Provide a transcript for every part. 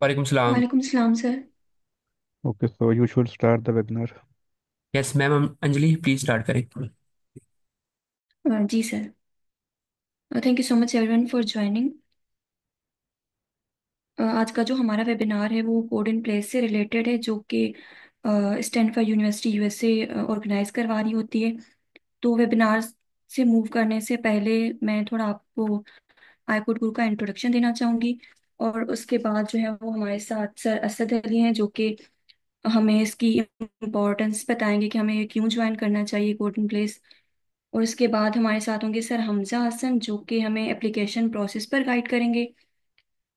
वालेकुम सलाम। वालेकुम सलाम sir. Okay, so you should start the webinar. Yes ma'am, Anjali please start करें। जी sir. Thank you so much everyone for joining. आज का जो हमारा वेबिनार है वो कोड इन प्लेस से रिलेटेड है, जो कि स्टैनफोर्ड यूनिवर्सिटी यूएसए ऑर्गेनाइज करवा रही होती है। तो वेबिनार से मूव करने से पहले मैं थोड़ा आपको आईकोड गुरु का इंट्रोडक्शन देना चाहूँगी। और उसके बाद जो है वो हमारे साथ सर असद अली हैं, जो कि हमें इसकी इम्पोर्टेंस बताएंगे कि हमें क्यों ज्वाइन करना चाहिए कोड इन प्लेस। और इसके बाद हमारे साथ होंगे सर हमजा हसन, जो कि हमें एप्लीकेशन प्रोसेस पर गाइड करेंगे।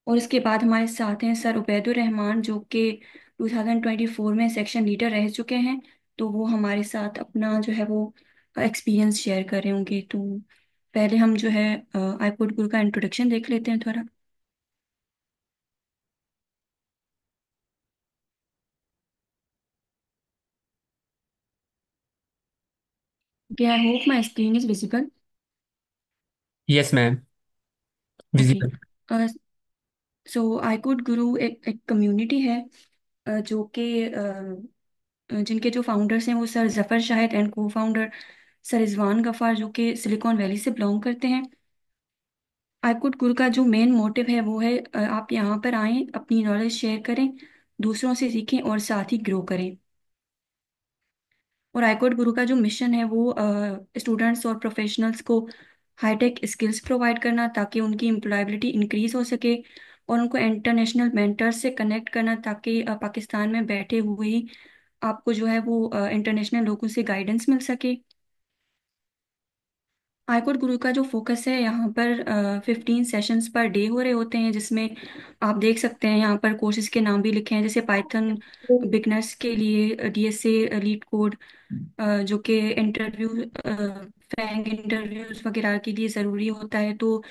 और इसके बाद हमारे साथ हैं सर उबैदुर रहमान, जो कि 2024 में सेक्शन लीडर रह चुके हैं। तो वो हमारे साथ अपना जो है वो एक्सपीरियंस शेयर कर रहे होंगे। तो पहले हम जो है आईकोड गुरु का इंट्रोडक्शन देख लेते हैं थोड़ा। I hope my screen is visible. Yes ma'am, okay. Visible. So iCode Guru एक कम्युनिटी है, जो कि जिनके जो फाउंडर्स हैं वो सर जफर शाहिद एंड को फाउंडर सर रिजवान गफार, जो कि सिलिकॉन वैली से बिलोंग करते हैं। आईकुड गुरु का जो मेन मोटिव है वो है आप यहाँ पर आएं, अपनी नॉलेज शेयर करें, दूसरों से सीखें और साथ ही ग्रो करें। और आईकुड गुरु का जो मिशन है वो स्टूडेंट्स और प्रोफेशनल्स को हाईटेक स्किल्स प्रोवाइड करना, ताकि उनकी एम्प्लॉयबिलिटी इंक्रीज हो सके। और उनको इंटरनेशनल मेंटर से कनेक्ट करना, ताकि पाकिस्तान में बैठे हुए ही आपको जो है वो इंटरनेशनल लोगों से गाइडेंस मिल सके। आईकोड गुरु का जो फोकस है यहाँ पर 15 सेशंस पर डे हो रहे होते हैं, जिसमें आप देख सकते हैं यहाँ पर कोर्सेज के नाम भी लिखे हैं, जैसे पाइथन बिगनर्स के लिए, डीएसए लीड कोड, जो कि इंटरव्यू फैंग इंटरव्यूज वगैरह के लिए ज़रूरी होता है। तो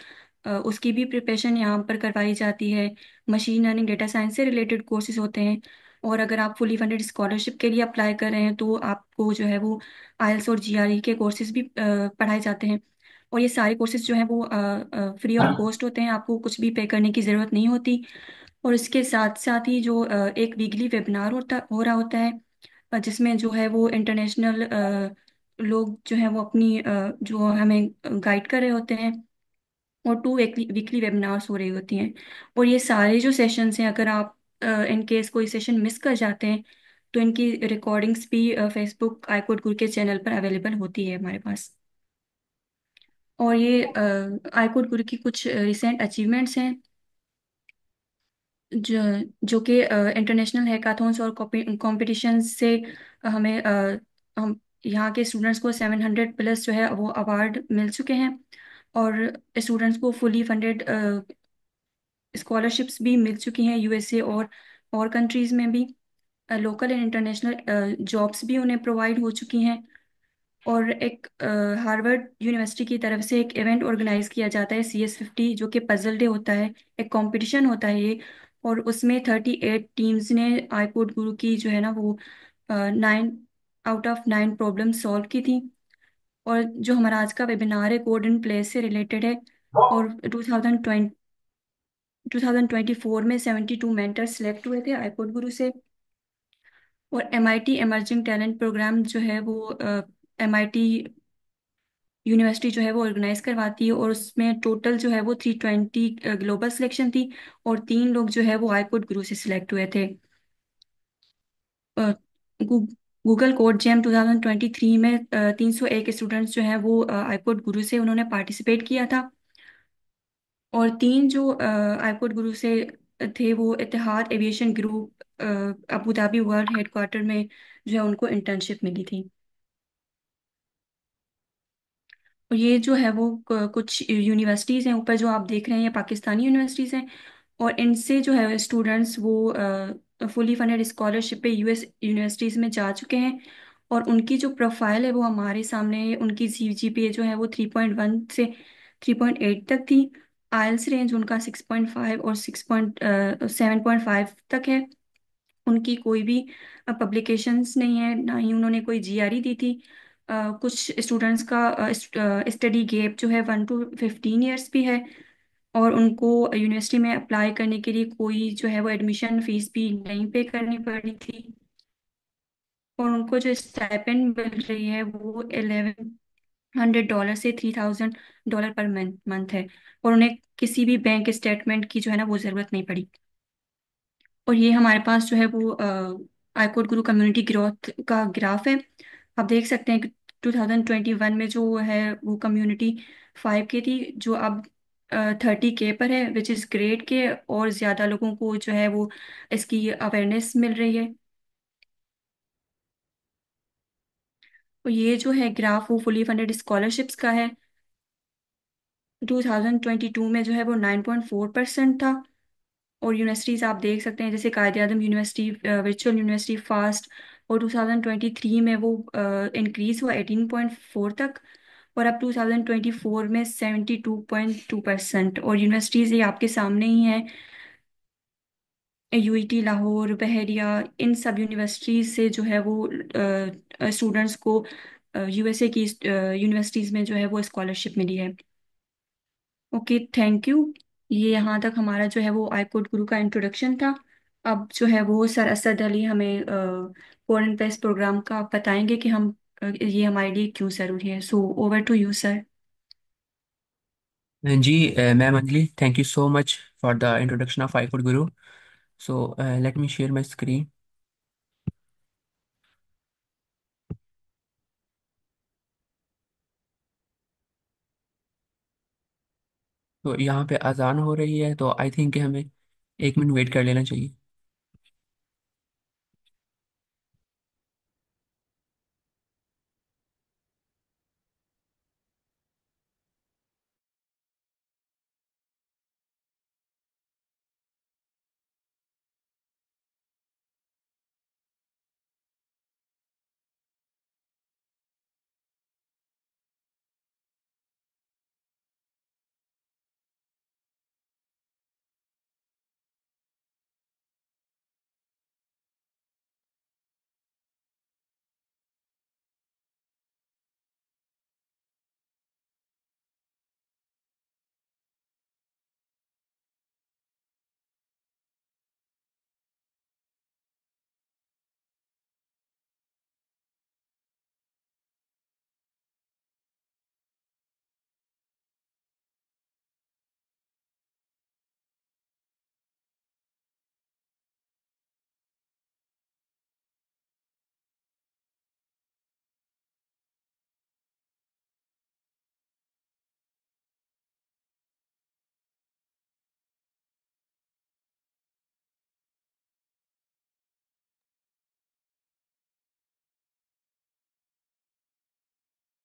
उसकी भी प्रिपरेशन यहाँ पर करवाई जाती है। मशीन लर्निंग डेटा साइंस से रिलेटेड कोर्सेज होते हैं। और अगर आप फुली फंडेड स्कॉलरशिप के लिए अप्लाई कर रहे हैं तो आपको जो है वो आइल्स और जीआरई के कोर्सेज भी पढ़ाए जाते हैं। और ये सारे कोर्सेज जो हैं वो फ्री ऑफ कॉस्ट होते हैं, आपको कुछ भी पे करने की ज़रूरत नहीं होती। और इसके साथ साथ ही जो एक वीकली वेबिनार हो रहा होता है, जिसमें जो है वो इंटरनेशनल लोग जो है वो अपनी जो हमें गाइड कर रहे होते हैं। और 2 वीकली वेबिनार्स हो रही होती हैं। और ये सारे जो सेशंस हैं, अगर आप इन केस कोई सेशन मिस कर जाते हैं तो इनकी रिकॉर्डिंग्स भी फेसबुक आईकोड गुरु के चैनल पर अवेलेबल होती है हमारे पास। और ये आईकोड गुरु की कुछ रिसेंट अचीवमेंट्स हैं, जो जो कि इंटरनेशनल हैकाथॉन्स और कॉम्पिटिशन से हमें हम यहाँ के स्टूडेंट्स को 700 प्लस जो है वो अवार्ड मिल चुके हैं। और स्टूडेंट्स को फुली फंडेड स्कॉलरशिप्स भी मिल चुकी हैं यूएसए और कंट्रीज में भी। लोकल एंड इंटरनेशनल जॉब्स भी उन्हें प्रोवाइड हो चुकी हैं। और एक हार्वर्ड यूनिवर्सिटी की तरफ से एक इवेंट ऑर्गेनाइज किया जाता है, CS50, जो कि पजल डे होता है, एक कंपटीशन होता है ये। और उसमें 38 टीम्स ने आईकोड गुरु की जो है ना वो 9 आउट ऑफ 9 प्रॉब्लम सॉल्व की थी। और जो हमारा आज का वेबिनार है कोड इन प्लेस से रिलेटेड है। और 2024 में 72 मेंटर्स सिलेक्ट हुए थे आईकोड गुरु से। और MIT एमर्जिंग टैलेंट प्रोग्राम जो है वो MIT यूनिवर्सिटी जो है वो ऑर्गेनाइज करवाती है। और उसमें टोटल जो है वो 320 ग्लोबल सिलेक्शन थी। और 3 लोग जो है वो आईकोड गुरु से सिलेक्ट हुए थे। गूगल कोड जैम 2023 में 301 स्टूडेंट्स जो हैं वो आईकोड गुरु से उन्होंने पार्टिसिपेट किया था। और 3 जो आईकोड गुरु से थे वो Etihad aviation group Abu Dhabi world headquarter में जो है उनको इंटर्नशिप मिली थी। और ये जो है वो कुछ यूनिवर्सिटीज़ हैं ऊपर जो आप देख रहे हैं, ये पाकिस्तानी यूनिवर्सिटीज़ हैं। और इनसे जो है स्टूडेंट्स वो फुली फंडेड स्कॉलरशिप पे यूएस यूनिवर्सिटीज़ में जा चुके हैं। और उनकी जो प्रोफाइल है वो हमारे सामने है। उनकी CGPA जो है वो 3.1 से 3.8 तक थी। आइल्स रेंज उनका 6.5 और 7.5 तक है। उनकी कोई भी पब्लिकेशंस नहीं है, ना ही उन्होंने कोई GRE दी थी। कुछ स्टूडेंट्स का स्टडी गैप जो है 1 to 15 ईयर्स भी है। और उनको यूनिवर्सिटी में अप्लाई करने के लिए कोई जो है वो एडमिशन फीस भी नहीं पे करनी पड़ी थी। और उनको जो स्टाइपेंड मिल रही है वो $1100 से $3000 पर मंथ है। और उन्हें किसी भी बैंक स्टेटमेंट की जो है ना वो जरूरत नहीं पड़ी। और ये हमारे पास जो है वो आईकोड गुरु कम्युनिटी ग्रोथ का ग्राफ है। आप देख सकते हैं कि 2021 में जो है वो कम्युनिटी 5K थी, जो अब 30K पर है, विच इज़ ग्रेट के। और ज़्यादा लोगों को जो है वो इसकी अवेयरनेस मिल रही है। और ये जो है ग्राफ वो फुली फंडेड स्कॉलरशिप्स का है। 2022 में जो है वो 9.4% था। और यूनिवर्सिटीज आप देख सकते हैं जैसे कायदे आजम यूनिवर्सिटी, वर्चुअल यूनिवर्सिटी फास्ट। और 2023 में वो इंक्रीज हुआ 18.4 तक। और अब 2024 में 72.2%। और यूनिवर्सिटीज ये आपके सामने ही है, यूईटी लाहौर, बहरिया, इन सब यूनिवर्सिटीज से जो है वो स्टूडेंट्स को यूएसए की यूनिवर्सिटीज में जो है वो स्कॉलरशिप मिली है। Okay, thank you. ये यहाँ तक हमारा जो है वो आईकोड गुरु का इंट्रोडक्शन था। अब जो है वो सर असद अली हमें फॉरेन प्रेस प्रोग्राम का बताएंगे कि हम ये हमारे लिए क्यों ज़रूरी है। So over to you sir. जी ma'am Anjali, thank you so much for the introduction of I Guru. So let me share my screen. तो यहाँ पे अजान हो रही है, तो आई थिंक कि हमें 1 मिनट वेट कर लेना चाहिए।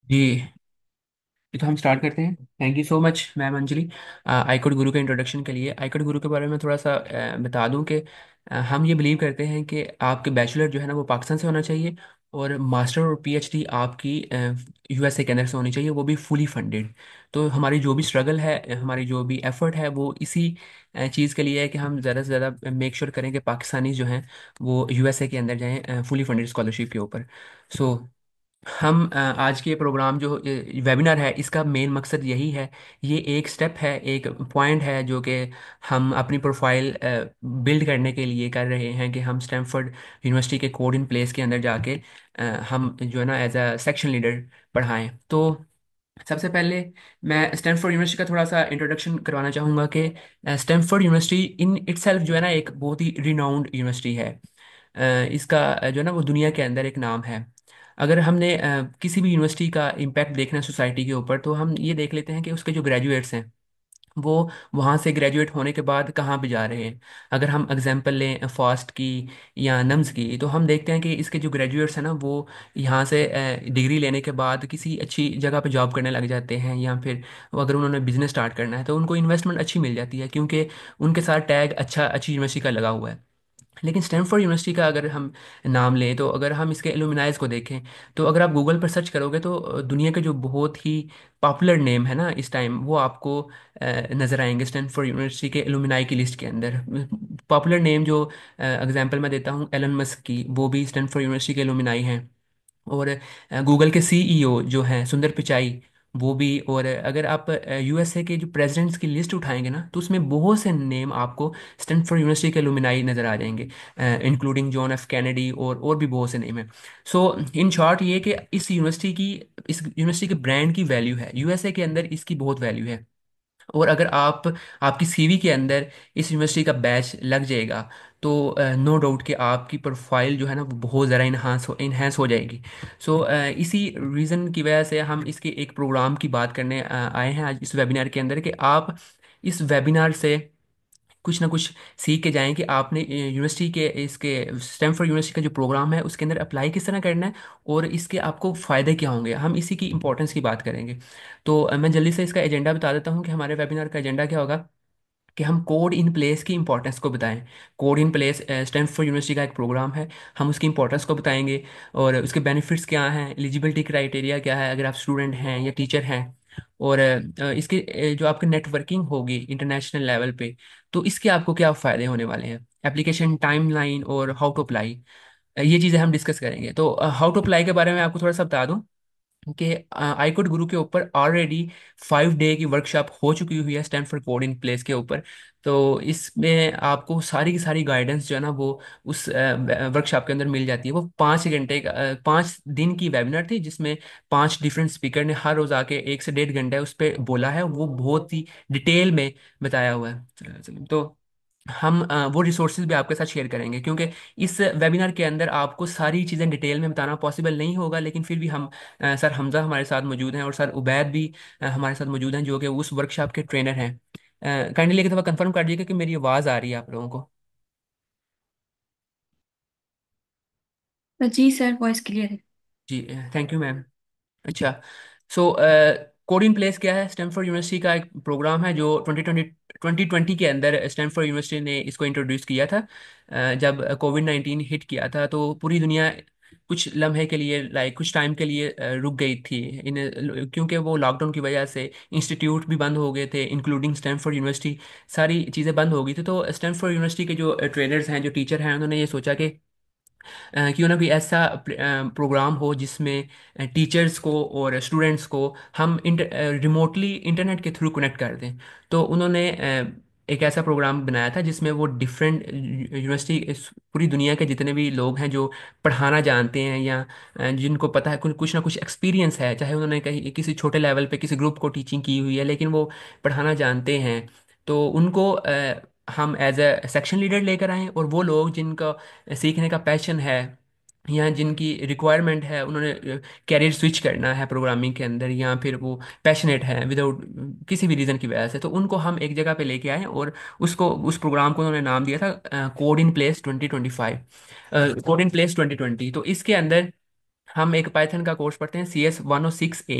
जी, ये तो हम स्टार्ट करते हैं। Thank you so much ma'am Anjali, iCode Guru के इंट्रोडक्शन के लिए। आईकोड गुरु के बारे में थोड़ा सा बता दूं कि हम ये बिलीव करते हैं कि आपके बैचलर जो है ना वो पाकिस्तान से होना चाहिए, और मास्टर और पीएचडी आपकी यूएसए के अंदर से होनी चाहिए, वो भी फुली फंडेड। तो हमारी जो भी स्ट्रगल है, हमारी जो भी एफर्ट है, वो इसी चीज़ के लिए है कि हम ज़्यादा से ज़्यादा मेक श्योर करें कि पाकिस्तानी जो हैं वो यूएसए के अंदर जाएं फुली फंडेड स्कॉलरशिप के ऊपर। सो हम आज के प्रोग्राम जो वेबिनार है, इसका मेन मकसद यही है। ये एक स्टेप है, एक पॉइंट है जो कि हम अपनी प्रोफाइल बिल्ड करने के लिए कर रहे हैं, कि हम स्टैमफोर्ड यूनिवर्सिटी के कोड इन प्लेस के अंदर जाके हम जो है ना एज अ सेक्शन लीडर पढ़ाएं। तो सबसे पहले मैं स्टैनफोर्ड यूनिवर्सिटी का थोड़ा सा इंट्रोडक्शन करवाना चाहूँगा कि स्टैनफोर्ड यूनिवर्सिटी इन इटसेल्फ जो है ना एक बहुत ही रिनाउंड यूनिवर्सिटी है। इसका जो है ना वो दुनिया के अंदर एक नाम है। अगर हमने किसी भी यूनिवर्सिटी का इम्पैक्ट देखना है सोसाइटी के ऊपर, तो हम ये देख लेते हैं कि उसके जो ग्रेजुएट्स हैं वो वहाँ से ग्रेजुएट होने के बाद कहाँ पे जा रहे हैं। अगर हम एग्जांपल लें फास्ट की या नम्स की, तो हम देखते हैं कि इसके जो ग्रेजुएट्स हैं ना वो यहाँ से डिग्री लेने के बाद किसी अच्छी जगह पे जॉब करने लग जाते हैं, या फिर वो अगर उन्होंने बिजनेस स्टार्ट करना है तो उनको इन्वेस्टमेंट अच्छी मिल जाती है, क्योंकि उनके साथ टैग अच्छी यूनिवर्सिटी का लगा हुआ है। लेकिन स्टैनफोर्ड यूनिवर्सिटी का अगर हम नाम लें, तो अगर हम इसके एलुमनाइज को देखें, तो अगर आप गूगल पर सर्च करोगे तो दुनिया के जो बहुत ही पॉपुलर नेम है ना इस टाइम, वो आपको नज़र आएंगे स्टैनफोर्ड यूनिवर्सिटी के एलुमनाई की लिस्ट के अंदर। पॉपुलर नेम जो एग्जांपल मैं देता हूँ एलन मस्क की, वो भी स्टैनफोर्ड यूनिवर्सिटी के एलुमनाई हैं। और गूगल के सीईओ जो हैं सुंदर पिचाई, वो भी। और अगर आप यूएसए के जो प्रेसिडेंट्स की लिस्ट उठाएंगे ना, तो उसमें बहुत से नेम आपको स्टैनफोर्ड यूनिवर्सिटी के एलुमनाई नज़र आ जाएंगे, इंक्लूडिंग जॉन एफ कैनेडी, और भी बहुत से नेम हैं। सो इन शॉर्ट ये कि इस यूनिवर्सिटी के ब्रांड की वैल्यू है, यूएसए के अंदर इसकी बहुत वैल्यू है। और अगर आपकी सीवी के अंदर इस यूनिवर्सिटी का बैच लग जाएगा, तो नो डाउट कि आपकी प्रोफाइल जो है ना वो बहुत ज़्यादा इन्हांस हो जाएगी। सो इसी रीज़न की वजह से हम इसके एक प्रोग्राम की बात करने आए हैं आज इस वेबिनार के अंदर, कि आप इस वेबिनार से कुछ ना कुछ सीख के जाएं कि आपने यूनिवर्सिटी के इसके स्टैनफोर्ड यूनिवर्सिटी का जो प्रोग्राम है उसके अंदर अप्लाई किस तरह करना है, और इसके आपको फ़ायदे क्या होंगे, हम इसी की इंपॉर्टेंस की बात करेंगे। तो मैं जल्दी से इसका एजेंडा बता देता हूँ कि हमारे वेबिनार का एजेंडा क्या होगा, कि हम कोड इन प्लेस की इंपॉर्टेंस को बताएं। Code in place Stanford university का एक प्रोग्राम है, हम उसकी इंपॉर्टेंस को बताएंगे, और उसके बेनिफिट्स क्या हैं, एलिजिबिलिटी क्राइटेरिया क्या है अगर आप स्टूडेंट हैं या टीचर हैं, और इसके जो आपकी नेटवर्किंग होगी इंटरनेशनल लेवल पे, तो इसके आपको क्या फ़ायदे होने वाले हैं, एप्लीकेशन टाइमलाइन और हाउ टू अप्लाई, ये चीज़ें हम डिस्कस करेंगे। तो हाउ टू अप्लाई के बारे में आपको थोड़ा सा बता दूं कि आईकोड गुरु के ऊपर ऑलरेडी 5 डे की वर्कशॉप हो चुकी हुई है स्टैनफोर्ड कोड इन प्लेस के ऊपर। तो इसमें आपको सारी की सारी गाइडेंस जो है ना वो उस वर्कशॉप के अंदर मिल जाती है। वो 5 घंटे का 5 दिन की वेबिनार थी, जिसमें 5 डिफरेंट स्पीकर ने हर रोज आके 1 से 1.5 घंटे उस पर बोला है, वो बहुत ही डिटेल में बताया हुआ है। तो हम वो रिसोर्सेज भी आपके साथ शेयर करेंगे, क्योंकि इस वेबिनार के अंदर आपको सारी चीज़ें डिटेल में बताना पॉसिबल नहीं होगा, लेकिन फिर भी हम सर हमज़ा हमारे साथ मौजूद हैं और सर उबैद भी हमारे साथ मौजूद हैं, जो कि उस वर्कशॉप के ट्रेनर हैं। काइंडली एक दफ़ा कंफर्म कर दीजिएगा कि मेरी आवाज़ आ रही है आप लोगों को। जी सर, वॉइस क्लियर है। जी, थैंक यू मैम। अच्छा, सो कोड इन प्लेस क्या है, स्टैनफोर्ड यूनिवर्सिटी का एक प्रोग्राम है जो 2020 के अंदर स्टैनफोर्ड यूनिवर्सिटी ने इसको इंट्रोड्यूस किया था। जब कोविड 19 हिट किया था तो पूरी दुनिया कुछ लम्हे के लिए, लाइक कुछ टाइम के लिए रुक गई थी क्योंकि वो लॉकडाउन की वजह से इंस्टीट्यूट भी बंद हो गए थे, इंक्लूडिंग स्टैनफोर्ड यूनिवर्सिटी। सारी चीज़ें बंद हो गई थी, तो स्टैनफोर्ड यूनिवर्सिटी के जो ट्रेनर्स हैं, जो टीचर हैं, उन्होंने ये सोचा कि क्यों ना कोई ऐसा प्रोग्राम हो जिसमें टीचर्स को और स्टूडेंट्स को हम रिमोटली इंटरनेट के थ्रू कनेक्ट कर दें। तो उन्होंने एक ऐसा प्रोग्राम बनाया था जिसमें वो डिफरेंट यूनिवर्सिटी, पूरी दुनिया के जितने भी लोग हैं जो पढ़ाना जानते हैं, या जिनको पता है कुछ ना कुछ एक्सपीरियंस है, चाहे उन्होंने कहीं किसी छोटे लेवल पे किसी ग्रुप को टीचिंग की हुई है, लेकिन वो पढ़ाना जानते हैं, तो उनको हम एज अ सेक्शन लीडर लेकर आए। और वो लोग जिनका सीखने का पैशन है या जिनकी रिक्वायरमेंट है, उन्होंने कैरियर स्विच करना है प्रोग्रामिंग के अंदर, या फिर वो पैशनेट है विदाउट किसी भी रीज़न की वजह से, तो उनको हम एक जगह पे लेके आए, और उस प्रोग्राम को उन्होंने नाम दिया था code in place 2025, code in place 2020। तो इसके अंदर हम एक पाइथन का कोर्स पढ़ते हैं, CS 106A।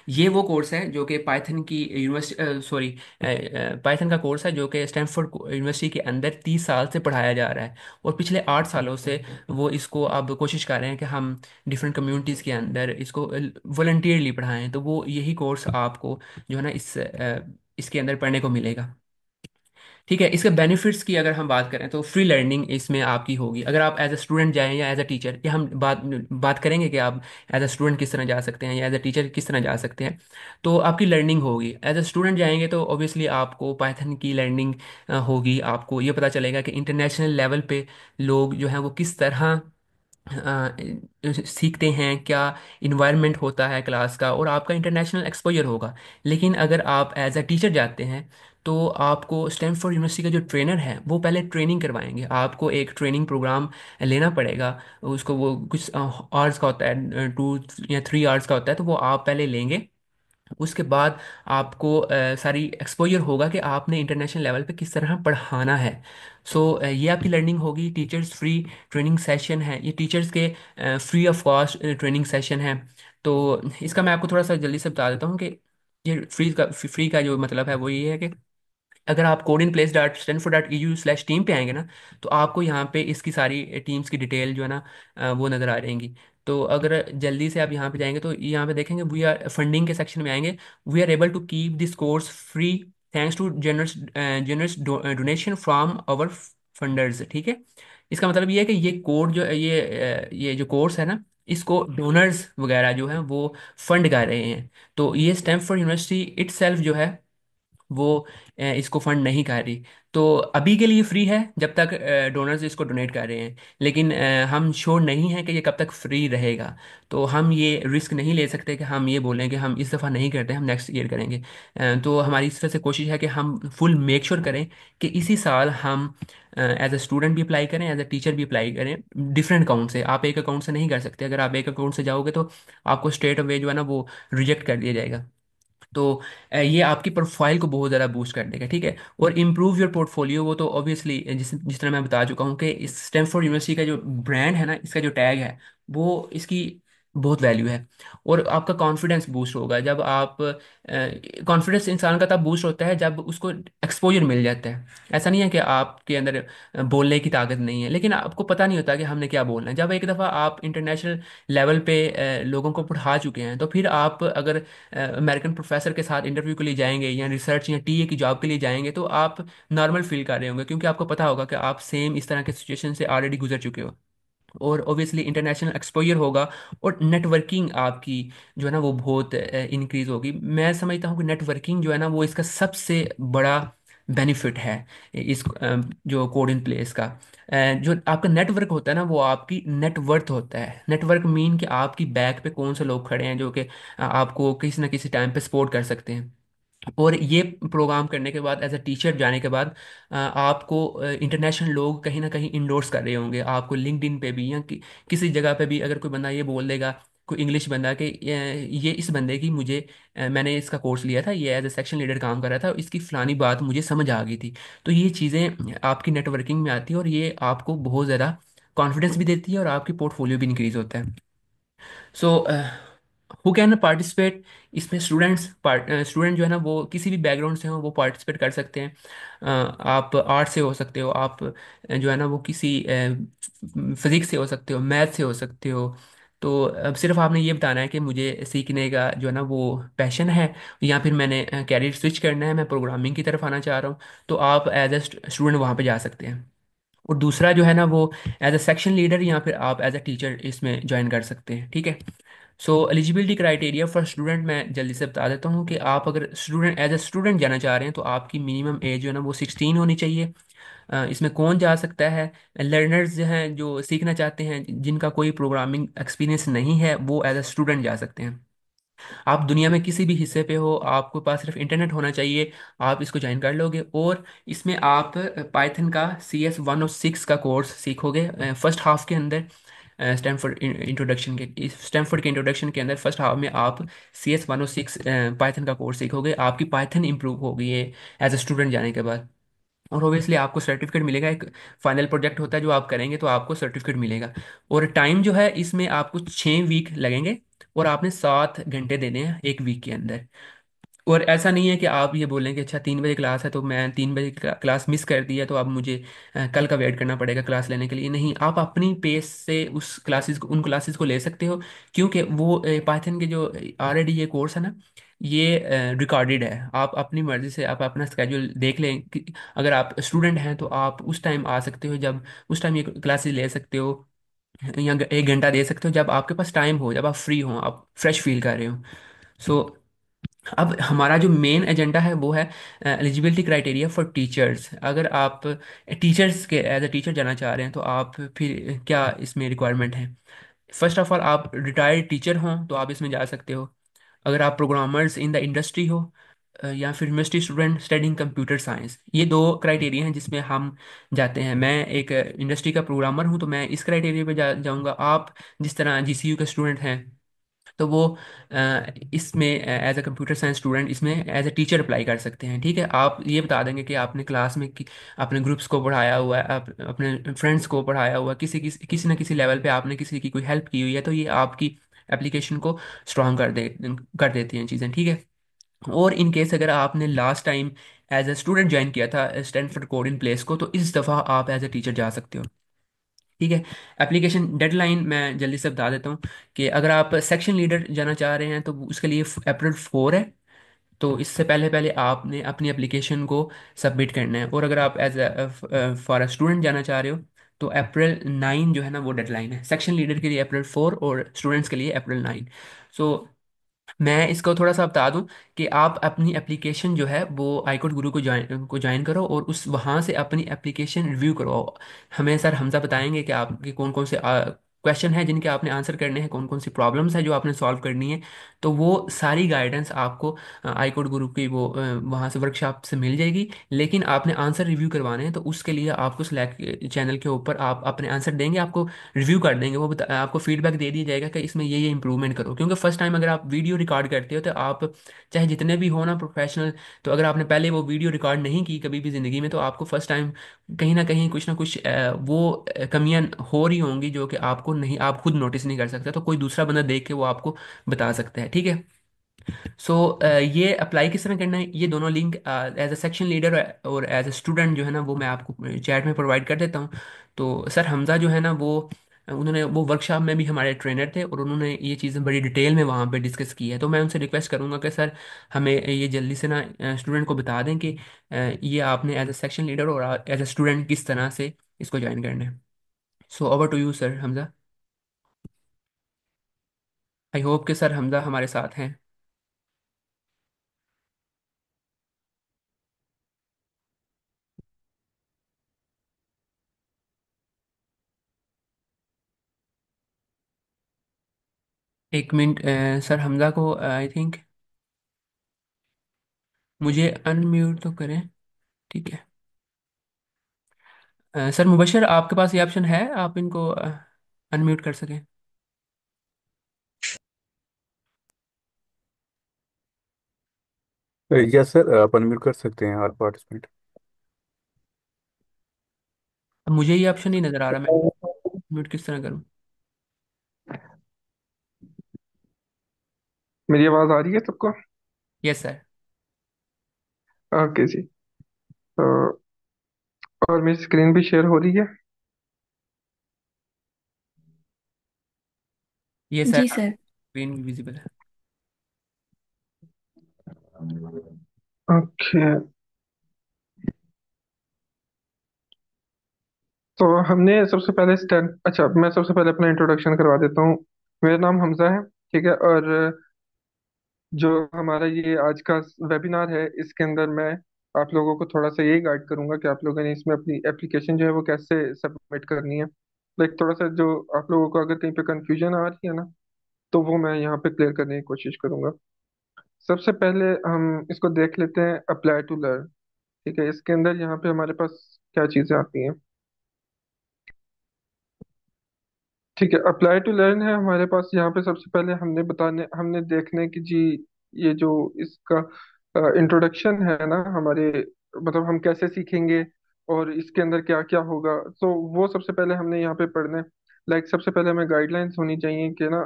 ये वो कोर्स है जो कि पाइथन की यूनिवर्सिटी, सॉरी, पाइथन का कोर्स है जो कि स्टैनफोर्ड यूनिवर्सिटी के अंदर 30 साल से पढ़ाया जा रहा है, और पिछले 8 सालों से वो इसको अब कोशिश कर रहे हैं कि हम डिफरेंट कम्युनिटीज़ के अंदर इसको वॉलंटियरली पढ़ाएं। तो वो यही कोर्स आपको जो है ना इसके अंदर पढ़ने को मिलेगा। ठीक है, इसके बेनिफिट्स की अगर हम बात करें तो फ्री लर्निंग इसमें आपकी होगी, अगर आप एज अ स्टूडेंट जाएं या एज अ टीचर, ये हम बात करेंगे कि आप एज अ स्टूडेंट किस तरह जा सकते हैं या एज अ टीचर किस तरह जा सकते हैं। तो आपकी लर्निंग होगी, एज अ स्टूडेंट जाएंगे तो ऑब्वियसली आपको पाइथन की लर्निंग होगी, आपको ये पता चलेगा कि इंटरनेशनल लेवल पे लोग जो हैं वो किस तरह सीखते हैं, क्या इन्वायरमेंट होता है क्लास का, और आपका इंटरनेशनल एक्सपोजर होगा। लेकिन अगर आप एज अ टीचर जाते हैं, तो आपको स्टैनफोर्ड यूनिवर्सिटी का जो ट्रेनर है वो पहले ट्रेनिंग करवाएंगे, आपको एक ट्रेनिंग प्रोग्राम लेना पड़ेगा। उसको वो कुछ आवर्स का होता है, 2 या 3 आवर्स का होता है, तो वो आप पहले लेंगे। उसके बाद आपको सारी एक्सपोजर होगा कि आपने इंटरनेशनल लेवल पे किस तरह पढ़ाना है। सो ये आपकी लर्निंग होगी। टीचर्स फ्री ट्रेनिंग सेशन है, ये टीचर्स के free of cost training session है। तो इसका मैं आपको थोड़ा सा जल्दी से बता देता हूँ कि ये फ्री का जो मतलब है वो ये है कि अगर आप codeinplace.stanford.edu/team पे आएंगे ना, तो आपको यहाँ पे इसकी सारी टीम्स की डिटेल जो है ना वो नज़र आ जाएंगी। तो अगर जल्दी से आप यहाँ पे जाएंगे तो यहाँ पे देखेंगे वी आर फंडिंग के सेक्शन में आएंगे, we are able to keep this course free thanks to generous donation from our funders. ठीक है, इसका मतलब ये है कि ये कोड जो ये जो कोर्स है ना, इसको डोनर्स वगैरह जो हैं वो फंड कर रहे हैं। तो ये स्टैनफोर्ड यूनिवर्सिटी इटसेल्फ जो है वो इसको फंड नहीं कर रही। तो अभी के लिए फ्री है जब तक डोनर्स इसको डोनेट कर रहे हैं, लेकिन हम श्योर नहीं है कि ये कब तक फ्री रहेगा। तो हम ये रिस्क नहीं ले सकते कि हम ये बोलें कि हम इस दफ़ा नहीं करते, हम नेक्स्ट ईयर करेंगे। तो हमारी इस तरह से कोशिश है कि हम फुल मेक श्योर करें कि इसी साल हम एज अ स्टूडेंट भी अप्लाई करें, एज अ टीचर भी अप्लाई करें। डिफरेंट अकाउंट से, आप एक अकाउंट से नहीं कर सकते। अगर आप एक अकाउंट से जाओगे तो आपको स्ट्रेट अवे जो है ना वो रिजेक्ट कर दिया जाएगा। तो ये आपकी प्रोफाइल को बहुत ज़्यादा बूस्ट कर देगा, ठीक है। और इम्प्रूव योर पोर्टफोलियो, वो तो ऑब्वियसली जिस जिस तरह मैं बता चुका हूँ कि इस स्टैनफोर्ड यूनिवर्सिटी का जो ब्रांड है ना, इसका जो टैग है, वो इसकी बहुत वैल्यू है। और आपका कॉन्फिडेंस बूस्ट होगा जब आप, कॉन्फिडेंस इंसान का तब बूस्ट होता है जब उसको एक्सपोजर मिल जाता है। ऐसा नहीं है कि आपके अंदर बोलने की ताकत नहीं है, लेकिन आपको पता नहीं होता कि हमने क्या बोलना है। जब एक दफ़ा आप इंटरनेशनल लेवल पे लोगों को पढ़ा चुके हैं, तो फिर आप अगर अमेरिकन प्रोफेसर के साथ इंटरव्यू के लिए जाएंगे या रिसर्च या टीए की जॉब के लिए जाएंगे, तो आप नॉर्मल फील कर रहे होंगे, क्योंकि आपको पता होगा कि आप सेम इस तरह के सिचुएशन से ऑलरेडी गुजर चुके हो। और ओबियसली इंटरनेशनल एक्सपोजर होगा, और नेटवर्किंग आपकी जो है ना वो बहुत इंक्रीज होगी। मैं समझता हूँ कि नेटवर्किंग जो है ना वो इसका सबसे बड़ा बेनिफिट है। इस जो कोड इन प्लेस का जो आपका नेटवर्क होता है ना, वो आपकी नेटवर्थ होता है। नेटवर्क मीन कि आपकी बैक पे कौन से लोग खड़े हैं जो कि आपको किसी ना किसी टाइम पे सपोर्ट कर सकते हैं। और ये प्रोग्राम करने के बाद, एज अ टीचर जाने के बाद, आपको इंटरनेशनल लोग कहीं ना कहीं इंडोर्स कर रहे होंगे आपको, लिंक्डइन पे भी या किसी जगह पे भी। अगर कोई बंदा ये बोल देगा, कोई इंग्लिश बंदा, कि ये इस बंदे की मुझे, मैंने इसका कोर्स लिया था, ये एज अ सेक्शन लीडर काम कर रहा था, इसकी फलानी बात मुझे समझ आ गई थी। तो ये चीज़ें आपकी नेटवर्किंग में आती है, और ये आपको बहुत ज़्यादा कॉन्फिडेंस भी देती है, और आपकी पोर्टफोलियो भी इंक्रीज होता है। सो हु कैन पार्टिसिपेट इसमें? स्टूडेंट जो है ना वो किसी भी बैकग्राउंड से हो वो पार्टिसिपेट कर सकते हैं। आप आर्ट से हो सकते हो, आप जो है ना वो किसी फिजिक्स से हो सकते हो, मैथ से हो सकते हो। तो अब सिर्फ आपने ये बताना है कि मुझे सीखने का जो है ना वो पैशन है, या फिर मैंने कैरियर स्विच करना है, मैं प्रोग्रामिंग की तरफ आना चाह रहा हूँ। तो आप एज अ स्टूडेंट वहाँ पे जा सकते हैं। और दूसरा जो है ना वो एज अ सेक्शन लीडर, या फिर आप एज अ टीचर इसमें ज्वाइन कर सकते हैं, ठीक है। सो एलिजिबिलिटी क्राइटेरिया फॉर स्टूडेंट मैं जल्दी से बता देता हूँ कि आप अगर स्टूडेंट एज अ स्टूडेंट जाना चाह रहे हैं, तो आपकी मिनिमम एज जो है ना वो 16 होनी चाहिए। इसमें कौन जा सकता है? लर्नर्स जो हैं, जो सीखना चाहते हैं, जिनका कोई प्रोग्रामिंग एक्सपीरियंस नहीं है, वो एज अ स्टूडेंट जा सकते हैं। आप दुनिया में किसी भी हिस्से पे हो, आपके पास सिर्फ इंटरनेट होना चाहिए, आप इसको ज्वाइन कर लोगे। और इसमें आप पाइथन का CS 1 और 6 का कोर्स सीखोगे फर्स्ट हाफ के अंदर। स्टैनफोर्ड के इंट्रोडक्शन के अंदर फर्स्ट हाफ में आप CS 1 और 6 पाइथन का कोर्स सीखोगे। आपकी पाइथन इंप्रूव होगी ये एज अ स्टूडेंट जाने के बाद। और ओबियसली आपको सर्टिफिकेट मिलेगा, एक फाइनल प्रोजेक्ट होता है जो आप करेंगे, तो आपको सर्टिफिकेट मिलेगा। और टाइम जो है इसमें आपको 6 वीक लगेंगे, और आपने 7 घंटे देने हैं एक वीक के अंदर। और ऐसा नहीं है कि आप ये बोलें कि अच्छा 3 बजे क्लास है तो मैं 3 बजे क्लास मिस कर दी है, तो अब मुझे कल का वेट करना पड़ेगा क्लास लेने के लिए। नहीं, आप अपनी पेस से उन क्लासेस को ले सकते हो, क्योंकि वो पाइथन के जो ऑलरेडी ये कोर्स है ना, ये रिकॉर्डेड है। आप अपनी मर्ज़ी से आप अपना स्केड्यूल देख लें कि अगर आप स्टूडेंट हैं तो आप उस टाइम आ सकते हो, जब उस टाइम ये क्लासेस ले सकते हो, या 1 घंटा दे सकते हो जब आपके पास टाइम हो, जब आप फ्री हो, आप फ्रेश फील कर रहे हो। सो अब हमारा जो मेन एजेंडा है वो है एलिजिबिलिटी क्राइटेरिया फॉर टीचर्स। अगर आप टीचर्स के एज अ टीचर जाना चाह रहे हैं, तो आप फिर क्या इसमें रिक्वायरमेंट है? फर्स्ट ऑफ ऑल, आप रिटायर्ड टीचर हों तो आप इसमें जा सकते हो। अगर आप प्रोग्रामर्स इन द इंडस्ट्री हो, या फिर university student studying computer science, ये 2 क्राइटेरिया हैं जिसमें हम जाते हैं। मैं एक इंडस्ट्री का प्रोग्रामर हूं, तो मैं इस क्राइटेरिया पे जाऊंगा। आप जिस तरह GCU के स्टूडेंट हैं, तो वो इसमें as a computer science student इसमें एज अ टीचर अप्लाई कर सकते हैं, ठीक है। आप ये बता देंगे कि आपने क्लास में अपने ग्रुप्स को पढ़ाया हुआ है, अपने फ्रेंड्स को पढ़ाया हुआ है, किसी ना किसी लेवल पे आपने किसी की कोई हेल्प की हुई है, तो ये आपकी एप्लीकेशन को स्ट्रॉन्ग कर देती हैं चीज़ें, ठीक है। और इन केस अगर आपने last time as a student join किया था स्टैनफोर्ड कोड इन प्लेस को, तो इस दफ़ा आप एज अ टीचर जा सकते हो, ठीक है। एप्लीकेशन डेडलाइन मैं जल्दी से बता देता हूँ कि अगर आप सेक्शन लीडर जाना चाह रहे हैं तो उसके लिए April 4 है। तो इससे पहले पहले आपने अपनी एप्लीकेशन को सबमिट करना है। और अगर आप एज फॉर अ स्टूडेंट जाना चाह रहे हो, तो अप्रैल 9 जो है ना वो डेडलाइन है, सेक्शन लीडर के लिए अप्रैल 4 और स्टूडेंट्स के लिए अप्रैल 9। सो मैं इसको थोड़ा सा बता दूं कि आप अपनी एप्लीकेशन जो है वो आईकोड गुरु को ज्वाइन करो और उस वहाँ से अपनी एप्लीकेशन रिव्यू करो। हमें सर हमजा बताएंगे कि आपके कौन कौन से क्वेश्चन है जिनके आपने आंसर करने हैं, कौन कौन सी प्रॉब्लम्स है जो आपने सॉल्व करनी है। तो वो सारी गाइडेंस आपको आईकोड गुरु की वो वहाँ से वर्कशॉप से मिल जाएगी। लेकिन आपने आंसर रिव्यू करवाने हैं तो उसके लिए आपको स्लैक चैनल के ऊपर आप अपने आंसर देंगे, आपको रिव्यू कर देंगे, आपको फीडबैक दे दिया जाएगा कि इसमें ये इंप्रूवमेंट करो। क्योंकि फर्स्ट टाइम अगर आप वीडियो रिकॉर्ड करते हो तो आप चाहे जितने भी हो ना प्रोफेशनल, तो अगर आपने पहले वो वीडियो रिकॉर्ड नहीं की कभी भी ज़िंदगी में तो आपको फर्स्ट टाइम कहीं ना कुछ वो कमियां हो रही होंगी जो कि आपको नहीं, आप खुद नोटिस नहीं कर सकते, तो कोई दूसरा बंदा देख के वो आपको बता सकता है, ठीक है। सो ये अप्लाई किस तरह करना है, ये दोनों link as a section leader और एज अ स्टूडेंट जो है ना वो मैं आपको चैट में प्रोवाइड कर देता हूँ। तो सर हमज़ा जो है ना वो उन्होंने वो वर्कशॉप में भी हमारे ट्रेनर थे और उन्होंने ये चीज़ें बड़ी डिटेल में वहाँ पे डिस्कस की है। तो मैं उनसे रिक्वेस्ट करूँगा कि सर हमें ये जल्दी से ना स्टूडेंट को बता दें कि ये आपने एज अ सेक्शन लीडर और एज अ स्टूडेंट किस तरह से इसको ज्वाइन करना है। So over to you sir Hamza. I hope कि सर हमज़ा हमारे साथ हैं। एक मिनट सर हमज़ा को आई थिंक मुझे अनम्यूट तो करें, ठीक है। सर मुबशर आपके पास ये ऑप्शन है, आप इनको अनम्यूट कर सकें। यस सर, आप अनम्यूट कर सकते हैं हर पार्टिसिपेंट। अब मुझे ये ऑप्शन नहीं नज़र आ रहा, मैं म्यूट किस तरह करूँ? मेरी आवाज आ रही है सबको? Yes sir. ओके जी। तो और मेरी स्क्रीन भी शेयर हो रही है? ये सर जी आपकी सर। स्क्रीन विजिबल है। ओके। तो हमने सबसे पहले स्टैंड, अच्छा मैं सबसे पहले अपना इंट्रोडक्शन करवा देता हूँ। मेरा नाम हमजा है, ठीक है। और जो हमारा ये आज का वेबिनार है इसके अंदर मैं आप लोगों को थोड़ा सा यही गाइड करूंगा कि आप लोगों ने इसमें अपनी एप्लीकेशन जो है वो कैसे सबमिट करनी है। लाइक थोड़ा सा जो आप लोगों को अगर कहीं पे कंफ्यूजन आ रही है ना, तो वो मैं यहाँ पे क्लियर करने की कोशिश करूंगा। सबसे पहले हम इसको देख लेते हैं, अप्लाई टू लर्न। ठीक है, इसके अंदर यहाँ पे हमारे पास क्या चीजें आती हैं। ठीक है, अप्लाई टू लर्न है हमारे पास। यहाँ पे सबसे पहले हमने देखने की जी, ये जो इसका इंट्रोडक्शन है ना हमारे, मतलब हम कैसे सीखेंगे और इसके अंदर क्या क्या होगा, तो वो सबसे पहले हमने यहाँ पे पढ़ना है। लाइक सबसे पहले हमें गाइडलाइंस होनी चाहिए कि ना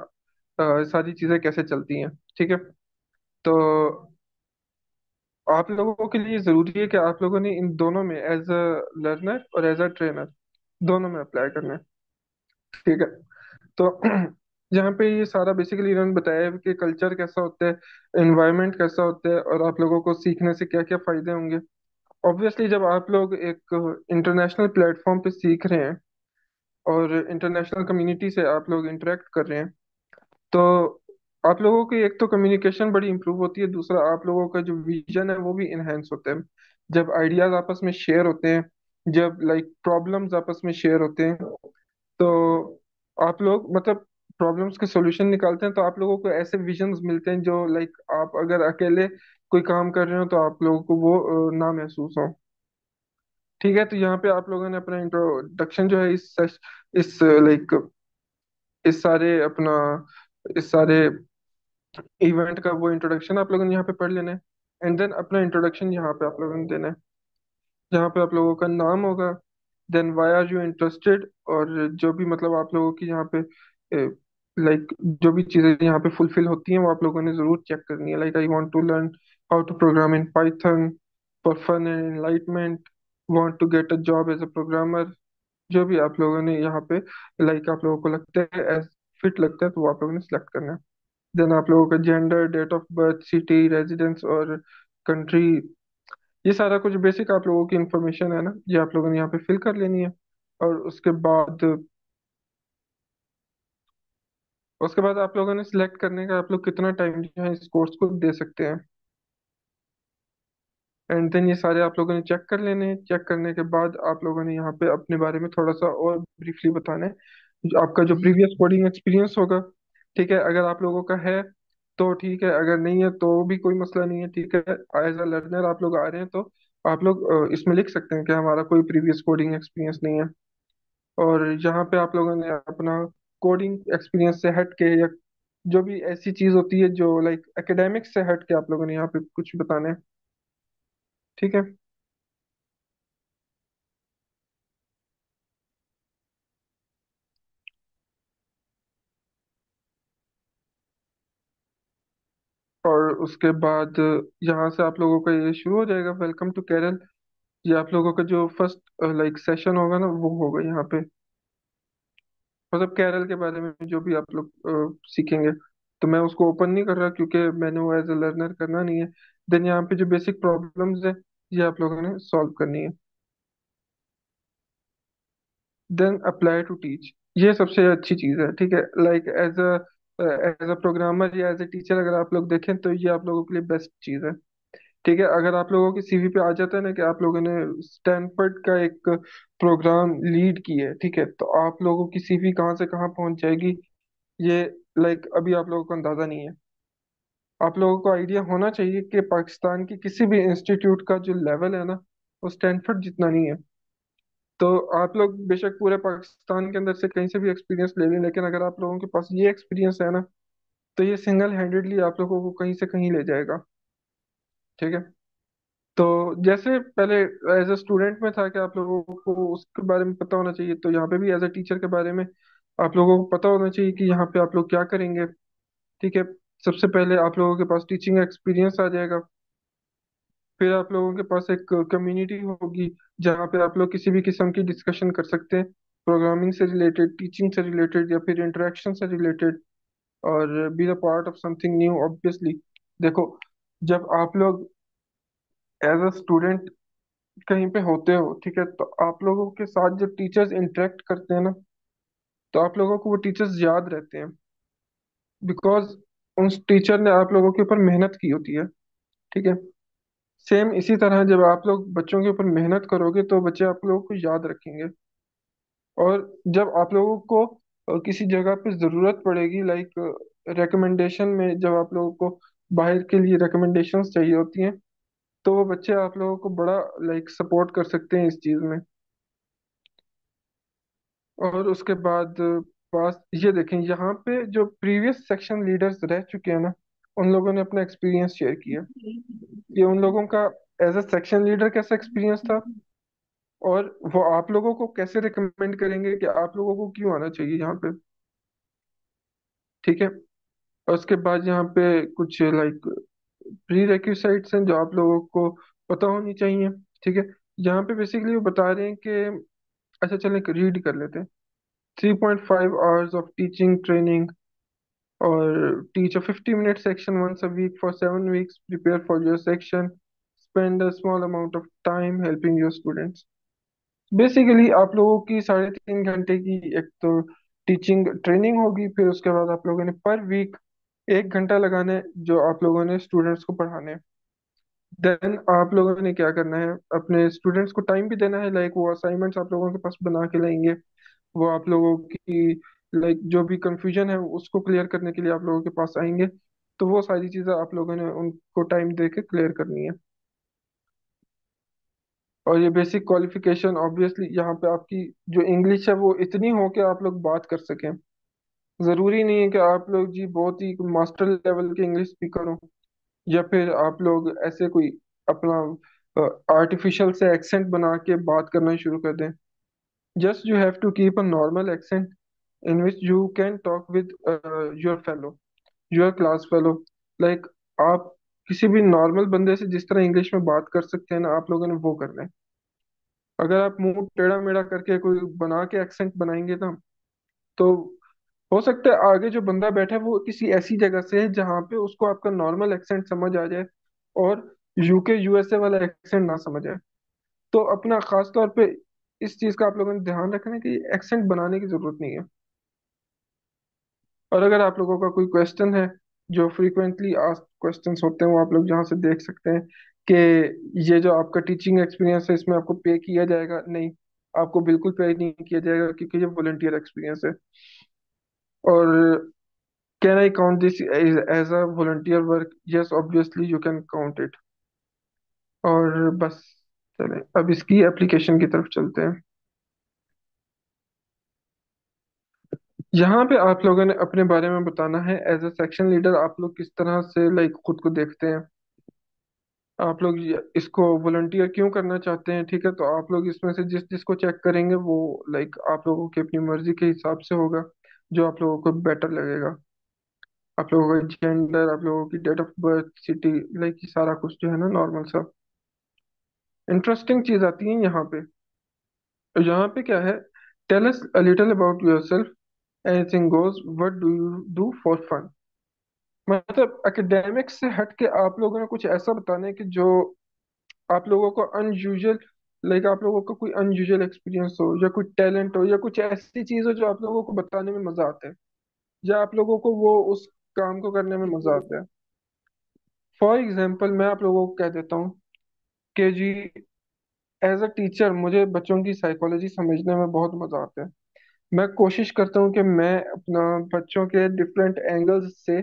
सारी चीजें कैसे चलती हैं। ठीक है, तो आप लोगों के लिए जरूरी है कि आप लोगों ने इन दोनों में एज अ लर्नर और एज अ ट्रेनर दोनों में अप्लाई करना है। ठीक है, तो यहाँ पे ये सारा बेसिकली इन्होंने बताया है कि कल्चर कैसा होता है, एनवायरनमेंट कैसा होता है और आप लोगों को सीखने से क्या क्या फायदे होंगे। ऑब्वियसली जब आप लोग एक इंटरनेशनल प्लेटफॉर्म पे सीख रहे हैं और इंटरनेशनल कम्युनिटी से आप लोग इंटरेक्ट कर रहे हैं, तो आप लोगों की एक तो कम्युनिकेशन बड़ी इंप्रूव होती है, दूसरा आप लोगों का जो विजन है वो भी इनहेंस होता है। जब आइडियाज आपस में शेयर होते हैं, जब लाइक प्रॉब्लम्स आपस में शेयर होते हैं, तो आप लोग मतलब प्रॉब्लम्स के सॉल्यूशन निकालते हैं, तो आप लोगों को ऐसे विजन्स मिलते हैं जो लाइक आप अगर अकेले कोई काम कर रहे हो तो आप लोगों को वो ना महसूस हो। ठीक है, तो यहाँ पे आप लोगों ने अपना इंट्रोडक्शन जो है इस लाइक इस सारे इवेंट का वो इंट्रोडक्शन आप लोगों ने यहाँ पे पढ़ लेना है। एंड देन अपना इंट्रोडक्शन यहाँ पे आप लोगों ने देना है, जहाँ पे आप लोगों का नाम होगा, then why are you interested, और जो भी मतलब आप लोगों की यहाँ पे लाइक जो भी चीज़ें यहाँ पे फुलफिल होती हैं वो आप लोगों ने जरूर चेक करनी है। Like I want to learn how to program in Python for fun and enlightenment, want to get a job as a programmer. जो भी आप लोगों ने यहाँ पे लाइक आप लोगों को लगता है एज फिट लगता है तो वो आप लोगों ने सिलेक्ट करना है। देन आप लोगों का gender, date of birth, city, residence और कंट्री, ये सारा कुछ बेसिक आप लोगों की इंफॉर्मेशन है ना, ये आप लोगों ने यहाँ पे फिल कर लेनी है। और उसके बाद आप लोगों ने सिलेक्ट करने का आप लोग कितना टाइम जो है इस कोर्स को दे सकते हैं। एंड देन ये सारे आप लोगों ने चेक कर लेने हैं। चेक करने के बाद आप लोगों ने यहाँ पे अपने बारे में थोड़ा सा और ब्रीफली बताना है, जो आपका जो प्रीवियस कोडिंग एक्सपीरियंस होगा। ठीक है, अगर आप लोगों का है तो ठीक है, अगर नहीं है तो भी कोई मसला नहीं है। ठीक है, एज अ लर्नर आप लोग आ रहे हैं तो आप लोग इसमें लिख सकते हैं कि हमारा कोई प्रीवियस कोडिंग एक्सपीरियंस नहीं है। और यहाँ पे आप लोगों ने अपना कोडिंग एक्सपीरियंस से हट के, या जो भी ऐसी चीज होती है जो लाइक एकेडमिक्स से हट के, आप लोगों ने यहाँ पे कुछ बताना है। ठीक है। और उसके बाद यहाँ से आप लोगों का ये शुरू हो जाएगा, वेलकम टू केरल। ये आप लोगों का जो फर्स्ट लाइक सेशन होगा ना, वो होगा यहाँ पे। मतलब केरल के बारे में जो भी आप लोग सीखेंगे। तो मैं उसको ओपन नहीं कर रहा क्योंकि मैंने वो एज ए लर्नर करना नहीं है। देन यहाँ पे जो बेसिक प्रॉब्लम्स है, ये आप लोगों ने सॉल्व करनी है। देन अप्लाई टू टीच, ये सबसे अच्छी चीज़ है। ठीक है, लाइक एज अ प्रोग्रामर या एज ए टीचर अगर आप लोग देखें तो ये आप लोगों के लिए बेस्ट चीज़ है। ठीक है, अगर आप लोगों की सीवी पे आ जाता है ना कि आप लोगों ने स्टैनफोर्ड का एक प्रोग्राम लीड की है, ठीक है, तो आप लोगों की सीवी कहाँ से कहाँ पहुंच जाएगी, ये लाइक अभी आप लोगों को अंदाजा नहीं है। आप लोगों को आइडिया होना चाहिए कि पाकिस्तान की किसी भी इंस्टीट्यूट का जो लेवल है ना, वो स्टैनफोर्ड जितना नहीं है। तो आप लोग बेशक पूरे पाकिस्तान के अंदर से कहीं से भी एक्सपीरियंस ले लें, लेकिन अगर आप लोगों के पास ये एक्सपीरियंस है ना, तो ये सिंगल हैंडेडली आप लोगों को कहीं से कहीं ले जाएगा। ठीक है। तो जैसे पहले एज अ स्टूडेंट में था कि आप लोगों को उसके बारे में पता होना चाहिए, तो यहाँ पे भी एज अ टीचर के बारे में आप लोगों को पता होना चाहिए कि यहाँ पे आप लोग क्या करेंगे। ठीक है, सबसे पहले आप लोगों के पास टीचिंग एक्सपीरियंस आ जाएगा। फिर आप लोगों के पास एक कम्युनिटी होगी जहाँ पे आप लोग किसी भी किस्म की डिस्कशन कर सकते हैं, प्रोग्रामिंग से रिलेटेड, टीचिंग से रिलेटेड, या फिर इंटरेक्शन से रिलेटेड, और be the part of something new obviously. देखो, जब आप लोग एज अ स्टूडेंट कहीं पे होते हो, ठीक है, तो आप लोगों के साथ जब टीचर्स इंटरेक्ट करते हैं ना, तो आप लोगों को वो टीचर्स याद रहते हैं, बिकॉज उस टीचर ने आप लोगों के ऊपर मेहनत की होती है। ठीक है, सेम इसी तरह जब आप लोग बच्चों के ऊपर मेहनत करोगे तो बच्चे आप लोगों को याद रखेंगे। और जब आप लोगों को किसी जगह पे ज़रूरत पड़ेगी, लाइक रिकमेंडेशन में, जब आप लोगों को बाहर के लिए रिकमेंडेशंस चाहिए होती हैं, तो वो बच्चे आप लोगों को बड़ा लाइक सपोर्ट कर सकते हैं इस चीज़ में। और उसके बाद पास ये देखें, यहाँ पे जो प्रीवियस सेक्शन लीडर्स रह चुके हैं ना, उन लोगों ने अपना एक्सपीरियंस शेयर किया कि उन लोगों का एज अ सेक्शन लीडर कैसा एक्सपीरियंस था, और वो आप लोगों को कैसे रिकमेंड करेंगे कि आप लोगों को क्यों आना चाहिए यहाँ पे। ठीक है, और उसके बाद यहाँ पे कुछ लाइक प्री रिक्विजिट्स हैं जो आप लोगों को पता होनी चाहिए। ठीक है, यहाँ पे बेसिकली वो बता रहे हैं कि, अच्छा चलें रीड कर लेते हैं। 3.5 hours of teaching training, or teach a 50-minute section once a week for 7 weeks, prepare for your section, spend a small amount of time helping your students। Basically आप लोगों की 3.5 घंटे की एक तो टीचिंग ट्रेनिंग होगी, फिर उसके बाद आप लोगों ने पर वीक 1 घंटा लगाना है जो आप लोगों ने स्टूडेंट्स को पढ़ाने हैं। देन आप लोगों ने क्या करना है, अपने स्टूडेंट्स को टाइम भी देना है, लाइक वो असाइनमेंट्स आप लोगों के पास बना के लाएंगे, वो आप लोगों की लाइक जो भी कंफ्यूजन है उसको क्लियर करने के लिए आप लोगों के पास आएंगे। तो वो सारी चीज़ें आप लोगों ने उनको टाइम दे के क्लियर करनी है। और ये बेसिक क्वालिफिकेशन ऑब्वियसली यहाँ पे आपकी जो इंग्लिश है वो इतनी हो कि आप लोग बात कर सकें। ज़रूरी नहीं है कि आप लोग जी बहुत ही मास्टर लेवल के इंग्लिश स्पीकर हो, या फिर आप लोग ऐसे कोई अपना आर्टिफिशियल से एक्सेंट बना के बात करना शुरू कर दें। Just you have to keep a normal accent in which you can talk with your fellow, your class fellow, like आप किसी भी नॉर्मल बंदे से जिस तरह इंग्लिश में बात कर सकते हैं ना, आप लोगों ने वो करना है। अगर आप मुंह टेढ़ा मेढ़ा करके कोई बना के एक्सेंट बनाएंगे ना, तो हो सकता है आगे जो बंदा बैठा है वो किसी ऐसी जगह से है जहाँ पे उसको आपका नॉर्मल एक्सेंट समझ आ जाए, और यूके यूएसए वाला एक्सेंट ना समझ आए। तो अपना खास तौर पे इस चीज का आप लोगों ने ध्यान रखना है कि एक्सेंट बनाने की जरूरत नहीं है। और अगर आप लोगों का कोई क्वेश्चन है, जो फ्रीक्वेंटली आस्क्ड क्वेश्चंस होते हैं, वो आप लोग जहाँ से देख सकते हैं कि ये जो आपका टीचिंग एक्सपीरियंस है इसमें आपको पे किया जाएगा, नहीं, आपको बिल्कुल पे नहीं किया जाएगा क्योंकि ये वॉलंटियर एक्सपीरियंस है। और can I count this as a volunteer work? Yes, obviously you can count it. और बस, चलें अब इसकी एप्लीकेशन की तरफ चलते हैं। यहाँ पे आप लोगों ने अपने बारे में बताना है एज अ सेक्शन लीडर, आप लोग किस तरह से लाइक खुद को देखते हैं, आप लोग इसको वॉलंटियर क्यों करना चाहते हैं। ठीक है, तो आप लोग इसमें से जिस जिसको चेक करेंगे वो लाइक आप लोगों की अपनी मर्जी के हिसाब से होगा, जो आप लोगों को बेटर लगेगा। आप लोगों का जेंडर, आप लोगों की date of birth, city, like ये सारा कुछ जो है ना नॉर्मल सा। इंटरेस्टिंग चीज आती है यहाँ पे। तो यहाँ पे क्या है, tell us a little about yourself, anything goes, what do you do for fun. मतलब एकेडेमिक्स से हट के आप लोगों ने कुछ ऐसा बताना है कि जो आप लोगों को अनयूजुअल, लाइक आप लोगों को कोई अनयूजुअल एक्सपीरियंस हो, या कोई टैलेंट हो, या कुछ ऐसी चीज हो जो आप लोगों को बताने में मजा आता है, या आप लोगों को वो उस काम को करने में मजा आता है। फॉर एग्जाम्पल मैं आप लोगों को कह देता हूँ कि जी, एज अ टीचर मुझे बच्चों की साइकोलॉजी समझने में बहुत मजा आता है। मैं कोशिश करता हूँ कि मैं अपना बच्चों के डिफरेंट एंगल्स से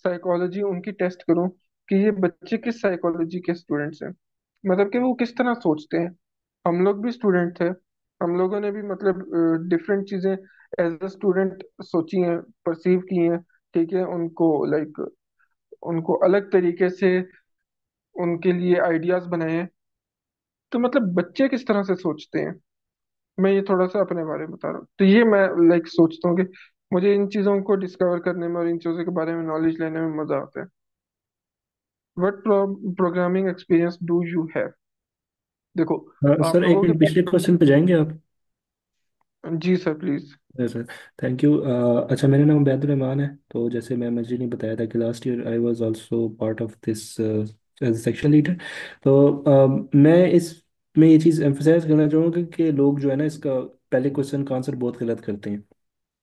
साइकोलॉजी उनकी टेस्ट करूँ कि ये बच्चे किस साइकोलॉजी के स्टूडेंट्स हैं, मतलब कि वो किस तरह सोचते हैं। हम लोग भी स्टूडेंट थे, हम लोगों ने भी मतलब डिफरेंट चीजें एज अ स्टूडेंट सोची हैं, परसीव की हैं। ठीक है, उनको लाइक उनको अलग तरीके से उनके लिए आइडियाज बनाए हैं। तो मतलब बच्चे किस तरह से सोचते हैं, मैं ये थोड़ा सा अपने बारे में बता रहा हूँ। तो ये मैं लाइक सोचता हूँ कि मुझे इन चीज़ों को डिस्कवर करने में और इन चीज़ों के बारे में नॉलेज लेने में मजा आता है। What programming experience do you have? देखो, आप सर एक लोगों के मिनट पिछले क्वेश्चन पे जाएंगे आप? जी sir please. Sir thank you. अच्छा, मेरा नाम उबैदुर रहमान है। तो जैसे मैं मस्जिद ने बताया था कि last year I was also part of this as section leader. तो मैं इस में ये चीज़ एम्फोसाइज करना चाहूँगा कि लोग जो है ना इसका पहले क्वेश्चन का आंसर बहुत गलत करते हैं।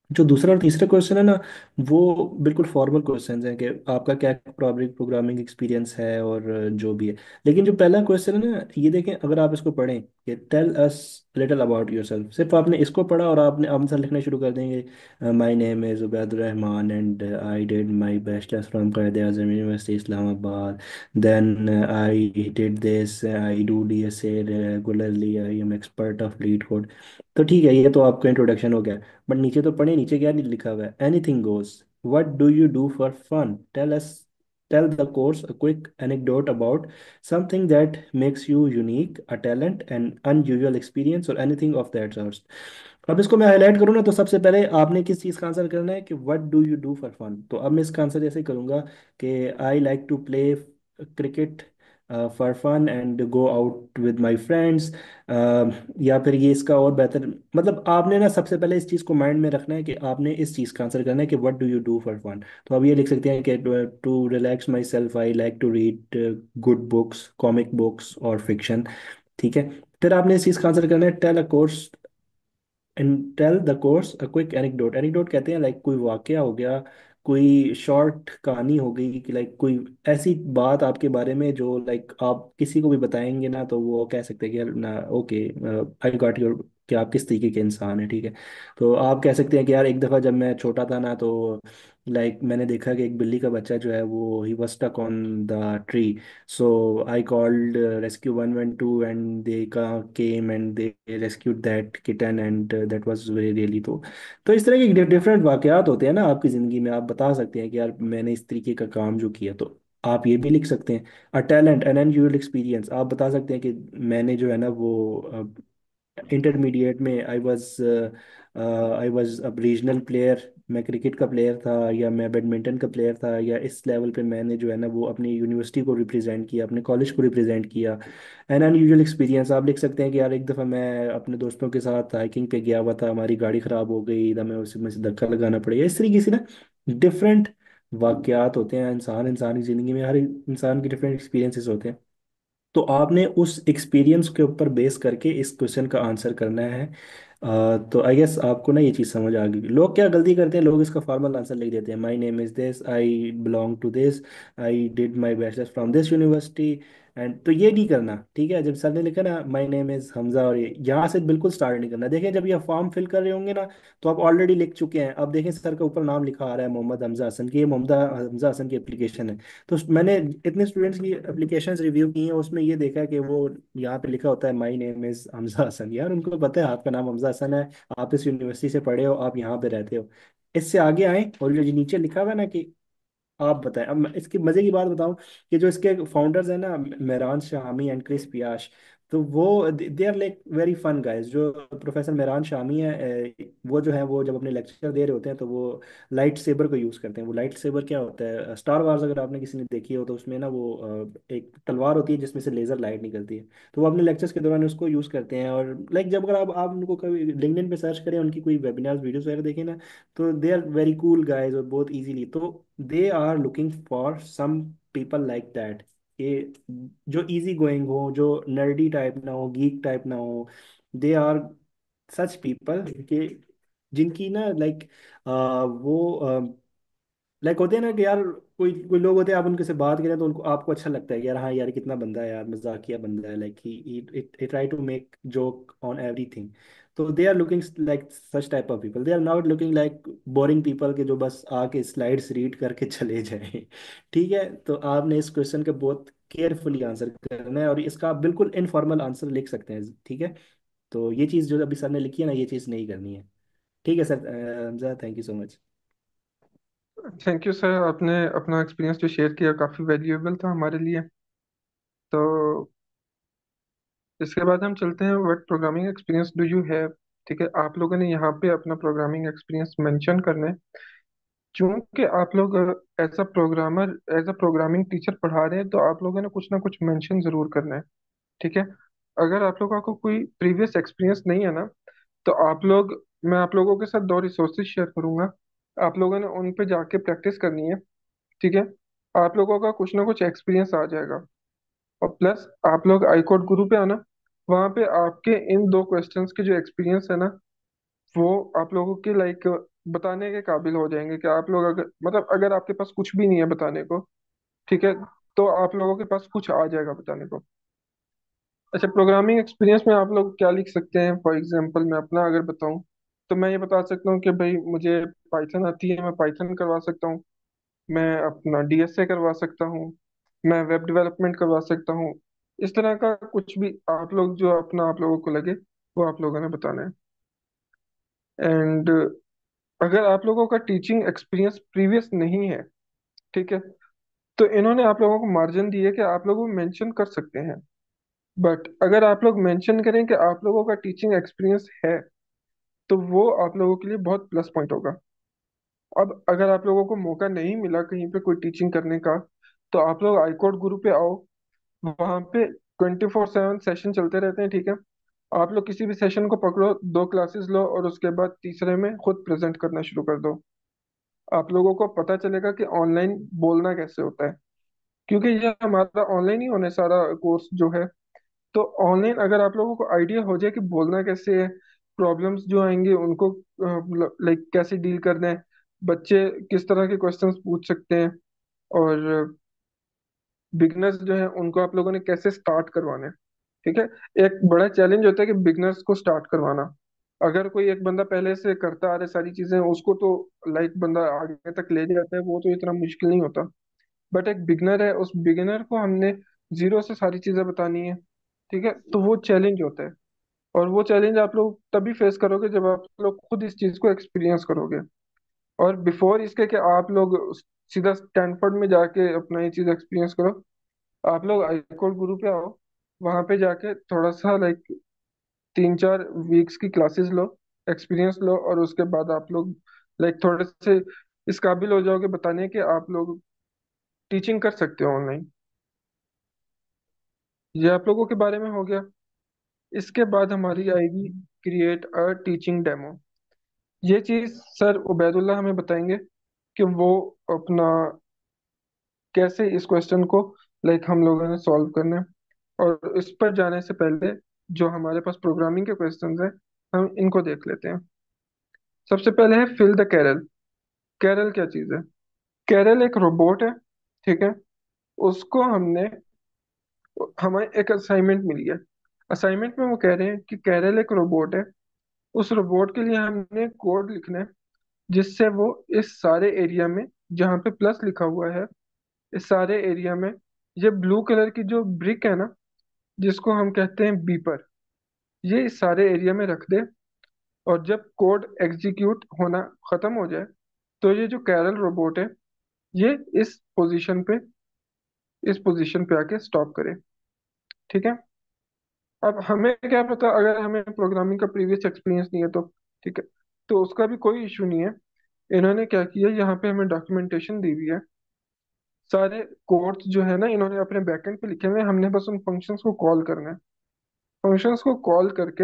जो दूसरा और तीसरा क्वेश्चन है ना, वो बिल्कुल फॉर्मल क्वेश्चंस हैं कि आपका क्या प्रोग्रामिंग एक्सपीरियंस है और जो भी है। लेकिन जो पहला क्वेश्चन है ना, ये देखें, अगर आप इसको पढ़ें कि tell us little about yourself, सिर्फ आपने इसको पढ़ा और आपने आंसर लिखना शुरू कर देंगे, my name is Ubaidur Rahman and I did my bachelors from Quaid Azam University Islamabad, then I did this, I do DSA regularly, I am expert of LeetCode. तो ठीक है, ये तो आपका इंट्रोडक्शन हो गया। बट नीचे तो पढ़े, नीचे क्या नहीं लिखा हुआ है, anything goes, what do you do for fun, tell us, tell the course a quick anecdote about something that makes you unique, a talent and unusual experience और एनीथिंग ऑफ दैट सॉर्ट। अब इसको मैं highlight करूँ ना, तो सबसे पहले आपने किस चीज़ का आंसर करना है कि what do you do for fun. तो अब मैं इसका आंसर ऐसे करूँगा कि I like to play cricket for fun and go out with my friends. या फिर ये इसका और बेहतर, मतलब आपने ना सबसे पहले इस चीज़ को माइंड में रखना है कि आपने इस चीज़ का आंसर करना है कि what do you do for fun. तो अब ये लिख सकते हैं कि to relax myself I like to read good books, comic books और फिक्शन। ठीक है, फिर आपने इस चीज़ का आंसर करना है tell a course and tell the course a quick anecdote. Anecdote कहते हैं लाइक कोई वाकया हो गया, कोई शॉर्ट कहानी हो गई, कि लाइक कोई ऐसी बात आपके बारे में जो लाइक आप किसी को भी बताएंगे ना तो वो कह सकते हैं कि यार ना, ओके, आई गॉट योर, कि आप किस तरीके के इंसान हैं। ठीक है, तो आप कह सकते हैं कि यार एक दफ़ा जब मैं छोटा था ना, तो लाइक मैंने देखा कि एक बिल्ली का बच्चा जो है वो ही was stuck on the tree, so I called rescue 112 and they came and they rescued that kitten and that was very really. तो इस तरह के डिफरेंट वाकयात होते हैं ना आपकी ज़िंदगी में, आप बता सकते हैं कि यार मैंने इस तरीके का काम जो किया। तो आप ये भी लिख सकते हैं a talent N unusual experience. आप बता सकते हैं कि मैंने जो है ना वो इंटरमीडिएट में आई वाज अब रीजनल प्लेयर, मैं क्रिकेट का प्लेयर था या मैं बैडमिंटन का प्लेयर था, या इस लेवल पे मैंने जो है ना वो अपनी यूनिवर्सिटी को रिप्रेजेंट किया, अपने कॉलेज को रिप्रेजेंट किया। एन अनयूजुअल एक्सपीरियंस आप लिख सकते हैं कि यार एक दफ़ा मैं अपने दोस्तों के साथ हाइकिंग पे गया हुआ था, हमारी गाड़ी ख़राब हो गई, हमें उसी में से धक्का लगाना पड़ा। इस तरीके से ना डिफरेंट वाकयात होते हैं, इंसान इंसान की ज़िंदगी में हर इंसान के डिफरेंट एक्सपीरियंसेस होते हैं। तो आपने उस एक्सपीरियंस के ऊपर बेस करके इस क्वेश्चन का आंसर करना है। तो आई गेस आपको ना ये चीज़ समझ आ गई। लोग क्या गलती करते हैं, लोग इसका फॉर्मल आंसर लिख देते हैं, my name is this, I belong to this, I did my bachelors from this university and. तो ये नहीं करना, ठीक है। जब सर ने लिखा ना माई नेम इज़ हमजा, और ये यहाँ से बिल्कुल स्टार्ट नहीं करना। देखिए जब ये फॉर्म फिल कर रहे होंगे ना, तो आप ऑलरेडी लिख चुके हैं। अब देखें सर का ऊपर नाम लिखा आ रहा है मोहम्मद हमजा हसन की, ये मोहम्मद हमजा हसन की एप्लीकेशन है। तो मैंने इतने स्टूडेंट्स की एप्लीकेशंस रिव्यू की हैं, उसमें ये देखा कि वो यहाँ पे लिखा होता है my name is Hamza Hassan. यार उनको पता है आपका नाम हमजा हसन है, आप इस यूनिवर्सिटी से पढ़े हो, आप यहाँ पे रहते हो। इससे आगे आए और जो नीचे लिखा हुआ है ना कि आप बताएं। अब मैं इसकी मजे की बात बताऊं कि जो इसके फाउंडर्स हैं ना, Mehran Shami and Chris Piech, तो वो they are like very fun guys. जो प्रोफेसर मेहरान शामी है, वो जो है वो जब अपने लेक्चर दे रहे होते हैं तो वो लाइट सेबर को यूज़ करते हैं। वो लाइट सेबर क्या होता है, स्टार वार्स अगर आपने किसी ने देखी हो तो उसमें ना वो एक तलवार होती है जिसमें से लेजर लाइट निकलती है। तो वो अपने लेक्चर्स के दौरान उसको यूज़ करते हैं। और लाइक जब अगर आप उनको कभी लिंक्डइन पे सर्च करें, उनकी कोई वेबिनार्स वीडियोस वगैरह देखें ना, तो they are very cool guys और बहुत इजीली। तो they are looking for some people like that, कि जो इजी गोइंग हो, जो नर्डी टाइप ना हो, गीक टाइप ना हो। दे आर सच पीपल कि जिनकी ना लाइक वो लाइक होते हैं ना कि यार कोई कोई लोग होते हैं, आप उनके से बात करें तो उनको आपको अच्छा लगता है कि यार हाँ यार कितना बंदा है यार, मजाकिया बंदा है, like he try to make joke on everything. तो they are looking like such type of people, they are not looking like boring people के जो बस आके स्लाइड्स रीड करके चले जाए। ठीक है, तो आपने इस क्वेश्चन का बहुत केयरफुली आंसर करना है, और इसका आप बिल्कुल इनफॉर्मल आंसर लिख सकते हैं, ठीक है। तो ये चीज़ जो अभी सर ने लिखी है ना, ये चीज़ नहीं करनी है। ठीक है sir, Hamza thank you so much. Thank you sir, आपने अपना एक्सपीरियंस जो शेयर किया काफ़ी वैल्यूएबल था हमारे लिए। तो इसके बाद हम चलते हैं, what programming experience do you have. ठीक है, आप लोगों ने यहाँ पे अपना प्रोग्रामिंग एक्सपीरियंस मेंशन करना है। क्योंकि आप लोग as a programmer, as a programming teacher पढ़ा रहे हैं, तो आप लोगों ने कुछ ना कुछ मेंशन जरूर करना है। ठीक है, अगर आप लोगों को कोई प्रीवियस एक्सपीरियंस नहीं है ना, तो आप लोग, मैं आप लोगों के साथ दो रिसोर्सेज शेयर करूंगा, आप लोगों ने उन पे जाके प्रैक्टिस करनी है। ठीक है, आप लोगों का कुछ ना कुछ एक्सपीरियंस आ जाएगा। और प्लस आप लोग आई कोड गुरु पे आना, वहाँ पे आपके इन दो क्वेश्चंस के जो एक्सपीरियंस है ना, वो आप लोगों के लाइक बताने के काबिल हो जाएंगे। कि आप लोग अगर, मतलब अगर आपके पास कुछ भी नहीं है बताने को, ठीक है, तो आप लोगों के पास कुछ आ जाएगा बताने को। अच्छा, प्रोग्रामिंग एक्सपीरियंस में आप लोग क्या लिख सकते हैं? फॉर एग्जांपल मैं अपना अगर बताऊं, तो मैं ये बता सकता हूँ कि भाई मुझे पाइथन आती है, मैं पाइथन करवा सकता हूँ, मैं अपना डीएसए करवा सकता हूँ, मैं वेब डेवलपमेंट करवा सकता हूँ। इस तरह का कुछ भी आप लोग जो अपना आप लोगों को लगे, वो आप लोगों ने बताना है। एंड अगर आप लोगों का टीचिंग एक्सपीरियंस प्रीवियस नहीं है, ठीक है, तो इन्होंने आप लोगों को मार्जिन दी है कि आप लोग मेंशन कर सकते हैं। बट अगर आप लोग मेंशन करें कि आप लोगों का टीचिंग एक्सपीरियंस है, तो वो आप लोगों के लिए बहुत प्लस पॉइंट होगा। अब अगर आप लोगों को मौका नहीं मिला कहीं पे कोई टीचिंग करने का, तो आप लोग आईकोड गुरु पे आओ। वहाँ पे 24/7 सेशन चलते रहते हैं। ठीक है, आप लोग किसी भी सेशन को पकड़ो, दो क्लासेस लो, और उसके बाद तीसरे में खुद प्रेजेंट करना शुरू कर दो। आप लोगों को पता चलेगा कि ऑनलाइन बोलना कैसे होता है। क्योंकि ये हमारा ऑनलाइन ही होने सारा कोर्स जो है। तो ऑनलाइन अगर आप लोगों को आइडिया हो जाए कि बोलना कैसे है, प्रॉब्लम्स जो आएंगे उनको लाइक कैसे डील करना है, बच्चे किस तरह के क्वेश्चंस पूछ सकते हैं, और बिगनर्स जो है उनको आप लोगों ने कैसे स्टार्ट करवाना है। ठीक है, एक बड़ा चैलेंज होता है कि बिगनर्स को स्टार्ट करवाना। अगर कोई एक बंदा पहले से करता आ रहा है सारी चीजें, उसको तो लाइक बंदा आगे तक ले जाता है, वो तो इतना मुश्किल नहीं होता। बट एक बिगनर है, उस बिगिनर को हमने जीरो से सारी चीजें बतानी है। ठीक है, तो वो चैलेंज होता है। और वो चैलेंज आप लोग तभी फेस करोगे जब आप लोग खुद इस चीज को एक्सपीरियंस करोगे। और बिफोर इसके कि आप लोग सीधा स्टैनफोर्ड में जाके अपना ये चीज एक्सपीरियंस करो, आप लोग आईकोड गुरु पे आओ। वहां पे जाके थोड़ा सा लाइक 3-4 वीक्स की क्लासेस लो, एक्सपीरियंस लो, और उसके बाद आप लोग लाइक थोड़े से इस काबिल हो जाओगे बताने के आप लोग टीचिंग कर सकते हो ऑनलाइन। ये आप लोगों के बारे में हो गया। इसके बाद हमारी आएगी क्रिएट अ टीचिंग डेमो। ये चीज सर उबैदुल्ला हमें बताएंगे कि वो अपना कैसे इस क्वेश्चन को लाइक हम लोगों ने सॉल्व करना है। और इस पर जाने से पहले जो हमारे पास प्रोग्रामिंग के क्वेश्चंस हैं, हम इनको देख लेते हैं। सबसे पहले है फिल द कैरल। कैरल क्या चीज़ है? कैरल एक रोबोट है, ठीक है। उसको हमने हमें एक असाइनमेंट मिली है। असाइनमेंट में वो कह रहे हैं कि कैरल एक रोबोट है। उस रोबोट के लिए हमने कोड लिखना है जिससे वो इस सारे एरिया में, जहाँ पे प्लस लिखा हुआ है, इस सारे एरिया में ये ब्लू कलर की जो ब्रिक है ना, जिसको हम कहते हैं बीपर, ये इस सारे एरिया में रख दे। और जब कोड एग्जीक्यूट होना खत्म हो जाए तो ये जो कैरल रोबोट है, ये इस पोजीशन पे आके स्टॉप करे। ठीक है। अब हमें क्या पता, अगर हमें प्रोग्रामिंग का प्रीवियस एक्सपीरियंस नहीं है तो ठीक है, तो उसका भी कोई इशू नहीं है। इन्होंने क्या किया, यहाँ पे हमें डॉक्यूमेंटेशन दी हुई है। सारे कोड्स जो है ना, इन्होंने अपने बैकएंड पे लिखे हुए हैं, हमने बस उन फंक्शंस को कॉल करना है। फंक्शंस को कॉल करके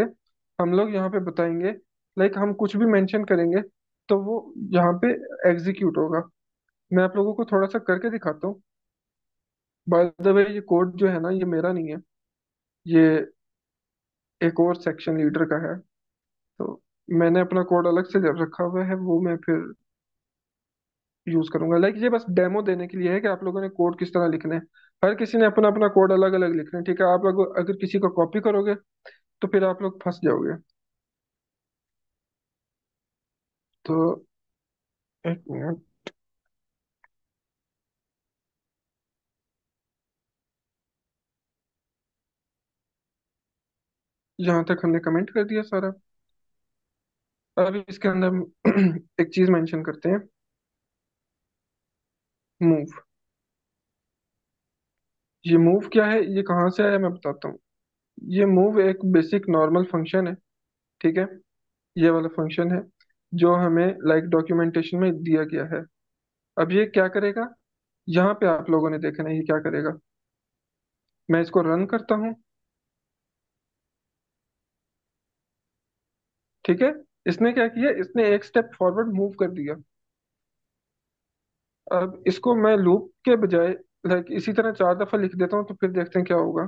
हम लोग यहाँ पे बताएंगे, लाइक हम कुछ भी मेंशन करेंगे तो वो यहाँ पे एग्जीक्यूट होगा। मैं आप लोगों को थोड़ा सा करके दिखाता हूँ। बाय द वे, ये कोड जो है ना, ये मेरा नहीं है, ये एक और सेक्शन लीडर का है। तो मैंने अपना कोड अलग से जब रखा हुआ है, वो मैं फिर यूज करूंगा। लाइक ये बस डेमो देने के लिए है कि आप लोगों ने कोड किस तरह लिखना है। हर किसी ने अपना अपना कोड अलग अलग लिखना है, ठीक है। आप लोग अगर किसी को कॉपी करोगे तो फिर आप लोग फंस जाओगे। तो एक मिनट, यहाँ तक हमने कमेंट कर दिया सारा। अब इसके अंदर हम एक चीज मेंशन करते हैं, मूव। ये मूव क्या है, ये कहाँ से आया, मैं बताता हूँ। ये मूव एक बेसिक नॉर्मल फंक्शन है, ठीक है। ये वाला फंक्शन है जो हमें लाइक डॉक्यूमेंटेशन में दिया गया है। अब ये क्या करेगा, यहाँ पे आप लोगों ने देखना है ये क्या करेगा। मैं इसको रन करता हूँ, ठीक है। इसने क्या किया, इसने एक स्टेप फॉरवर्ड मूव कर दिया। अब इसको मैं लूप के बजाय लाइक इसी तरह 4 दफा लिख देता हूँ, तो फिर देखते हैं क्या होगा।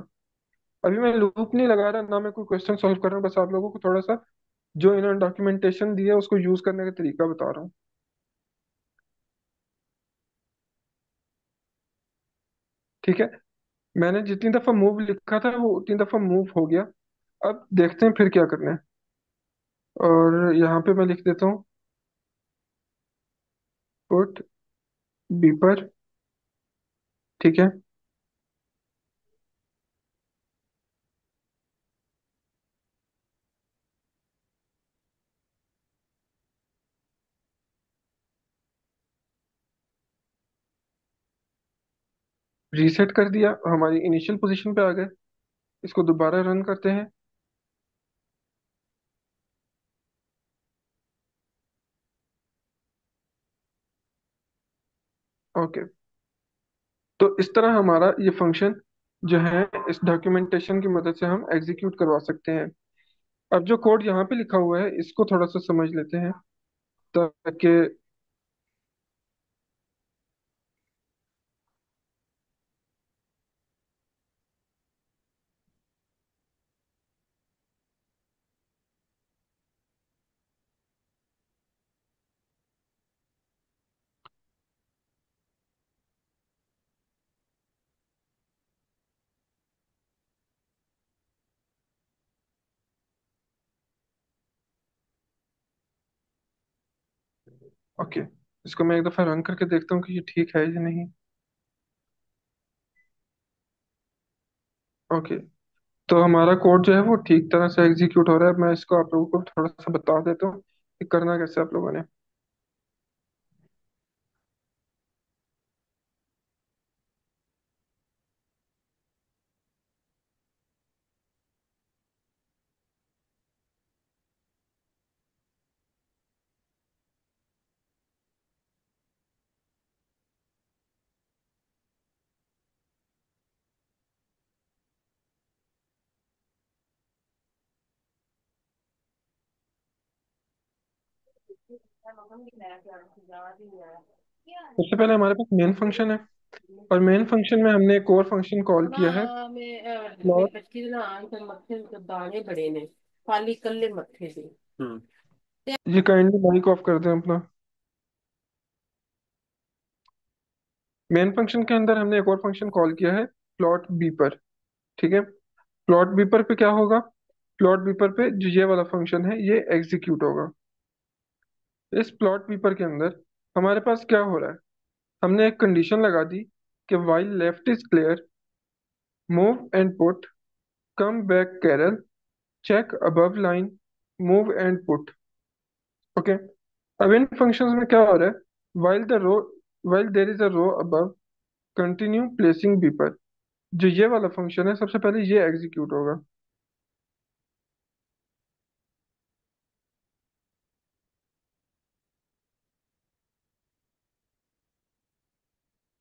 अभी मैं लूप नहीं लगा रहा, ना मैं कोई क्वेश्चन सॉल्व कर रहा हूँ, बस आप लोगों को थोड़ा सा जो इन्होंने डॉक्यूमेंटेशन दिया है उसको यूज करने का तरीका बता रहा हूँ। ठीक है। मैंने जितनी दफा मूव लिखा था वो उतनी दफा मूव हो गया। अब देखते हैं फिर क्या करना है। और यहाँ पे मैं लिख देता हूँ पुट बीपर, ठीक है। रीसेट कर दिया, हमारी इनिशियल पोजीशन पे आ गए। इसको दोबारा रन करते हैं। ओके। तो इस तरह हमारा ये फंक्शन जो है, इस डॉक्यूमेंटेशन की मदद से हम एग्जीक्यूट करवा सकते हैं। अब जो कोड यहाँ पे लिखा हुआ है इसको थोड़ा सा समझ लेते हैं, ताकि ओके, इसको मैं एक दफा रन करके देखता हूँ कि ये ठीक है या नहीं। ओके। तो हमारा कोड जो है वो ठीक तरह से एग्जीक्यूट हो रहा है। मैं इसको आप लोगों को थोड़ा सा बता देता हूँ कि करना कैसे आप लोगों ने। सबसे पहले हमारे पास मेन फंक्शन है, और मेन फंक्शन में हमने एक और फंक्शन कॉल ना किया है, मेरे प्लॉट। बच्चे ना आंसर मत्थे ते दाने बड़े ने खाली कल्ले मत्थे से। जी काइंडली माइक ऑफ कर दें अपना। मेन फंक्शन के अंदर हमने एक और फंक्शन कॉल किया है, प्लॉट बीपर। ठीक है। प्लॉट बीपर पे क्या होगा, प्लॉट बीपर पे जो ये वाला फंक्शन है ये एग्जीक्यूट होगा। इस प्लॉट बीपर के अंदर हमारे पास क्या हो रहा है, हमने एक कंडीशन लगा दी कि while left is clear, move and put, come back Karel, check above line, move and put. Okay. अब इन फंक्शंस में क्या हो रहा है, while there is a row above, continue placing beeper. जो ये वाला फंक्शन है सबसे पहले ये एग्जीक्यूट होगा।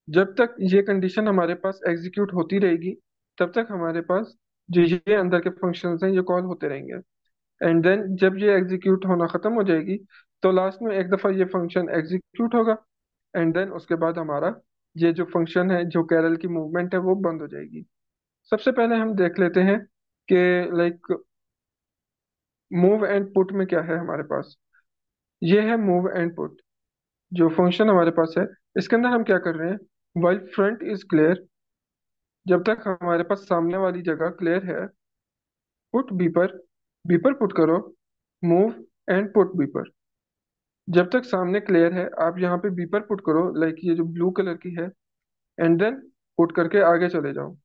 जब तक ये कंडीशन हमारे पास एग्जीक्यूट होती रहेगी तब तक हमारे पास जो ये अंदर के फंक्शंस हैं ये कॉल होते रहेंगे। एंड देन जब ये एग्जीक्यूट होना खत्म हो जाएगी तो लास्ट में एक दफा ये फंक्शन एग्जीक्यूट होगा। एंड देन उसके बाद हमारा ये जो फंक्शन है, जो कैरल की मूवमेंट है वो बंद हो जाएगी। सबसे पहले हम देख लेते हैं कि लाइक मूव एंड पुट में क्या है हमारे पास। ये है मूव एंड पुट जो फंक्शन हमारे पास है। इसके अंदर हम क्या कर रहे हैं, वाइल फ्रंट इज क्लियर, जब तक हमारे पास सामने वाली जगह क्लियर है, पुट बीपर, बीपर पुट करो, मूव एंड पुट बीपर। जब तक सामने क्लियर है आप यहाँ पे बीपर पुट करो, लाइक ये जो ब्लू कलर की है, एंड देन पुट करके आगे चले जाओ।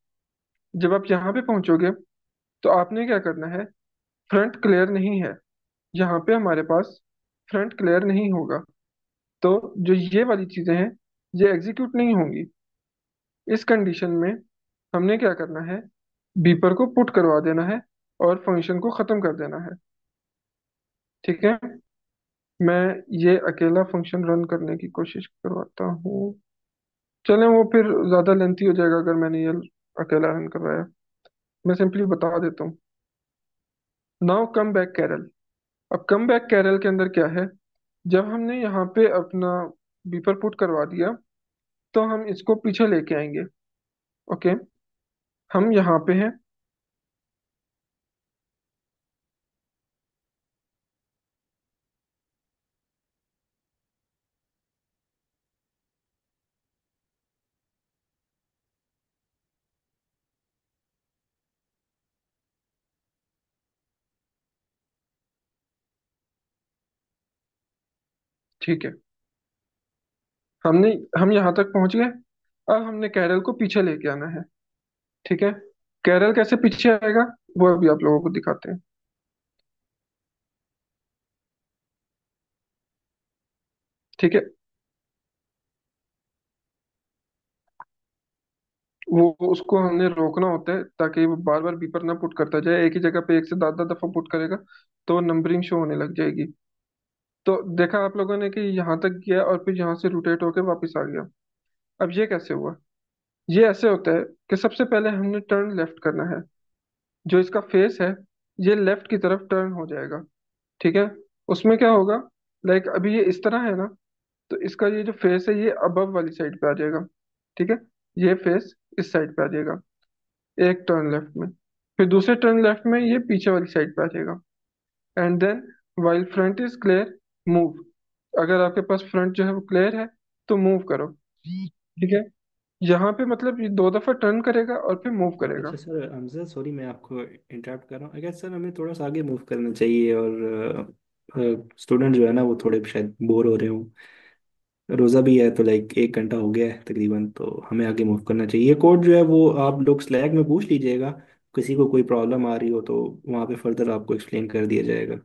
जब आप यहाँ पे पहुंचोगे तो आपने क्या करना है, फ्रंट क्लियर नहीं है, यहाँ पे हमारे पास फ्रंट क्लियर नहीं होगा, तो जो ये वाली चीजें हैं ये एग्जीक्यूट नहीं होंगी। इस कंडीशन में हमने क्या करना है, बीपर को पुट करवा देना है और फंक्शन को खत्म कर देना है। ठीक है। मैं ये अकेला फंक्शन रन करने की कोशिश करवाता हूँ। चलें, वो फिर ज्यादा लेंथी हो जाएगा अगर मैंने ये अकेला रन करवाया। मैं सिंपली बता देता हूँ। Now come back Karel. अब कम बैक कैरल के अंदर क्या है, जब हमने यहाँ पे अपना बीपर पुट करवा दिया तो हम इसको पीछे लेके आएंगे। ओके। हम यहाँ पे हैं। ठीक है। हमने हम यहाँ तक पहुंच गए। अब हमने कैरल को पीछे लेके आना है। ठीक है। कैरल कैसे पीछे आएगा वो अभी आप लोगों को दिखाते हैं। ठीक है। वो उसको हमने रोकना होता है ताकि वो बार बार बीपर ना पुट करता जाए, एक ही जगह पे एक से ज्यादा दफा पुट करेगा तो नंबरिंग शो होने लग जाएगी। तो देखा आप लोगों ने कि यहाँ तक गया और फिर यहाँ से रोटेट होके वापस आ गया। अब ये कैसे हुआ, ये ऐसे होता है कि सबसे पहले हमने टर्न लेफ्ट करना है। जो इसका फेस है ये लेफ्ट की तरफ टर्न हो जाएगा। ठीक है। उसमें क्या होगा, लाइक अभी ये इस तरह है ना, तो इसका ये जो फेस है ये अबव वाली साइड पे आ जाएगा। ठीक है। ये फेस इस साइड पे आ जाएगा एक टर्न लेफ्ट में, फिर दूसरे टर्न लेफ्ट में ये पीछे वाली साइड पे आ जाएगा। And then while front is clear, move. अगर आपके पास फ्रंट जो है वो क्लियर है तो मूव करो। ठीक है। यहाँ पे मतलब ये दो दफा टर्न करेगा और फिर मूव करेगा। अच्छा सर, हमजा सॉरी मैं आपको इंटरप्ट कर रहा हूँ। अगर सर हमें थोड़ा सा आगे मूव करना चाहिए और स्टूडेंट जो है ना वो थोड़े शायद बोर हो रहे हो, रोज़ा भी है तो लाइक 1 घंटा हो गया है तकरीबन, तो हमें आगे मूव करना चाहिए। ये कोड जो है वो आप लोग स्लैक में पूछ लीजिएगा, किसी को कोई प्रॉब्लम आ रही हो तो वहाँ पे फर्दर आपको एक्सप्लेन कर दिया जाएगा।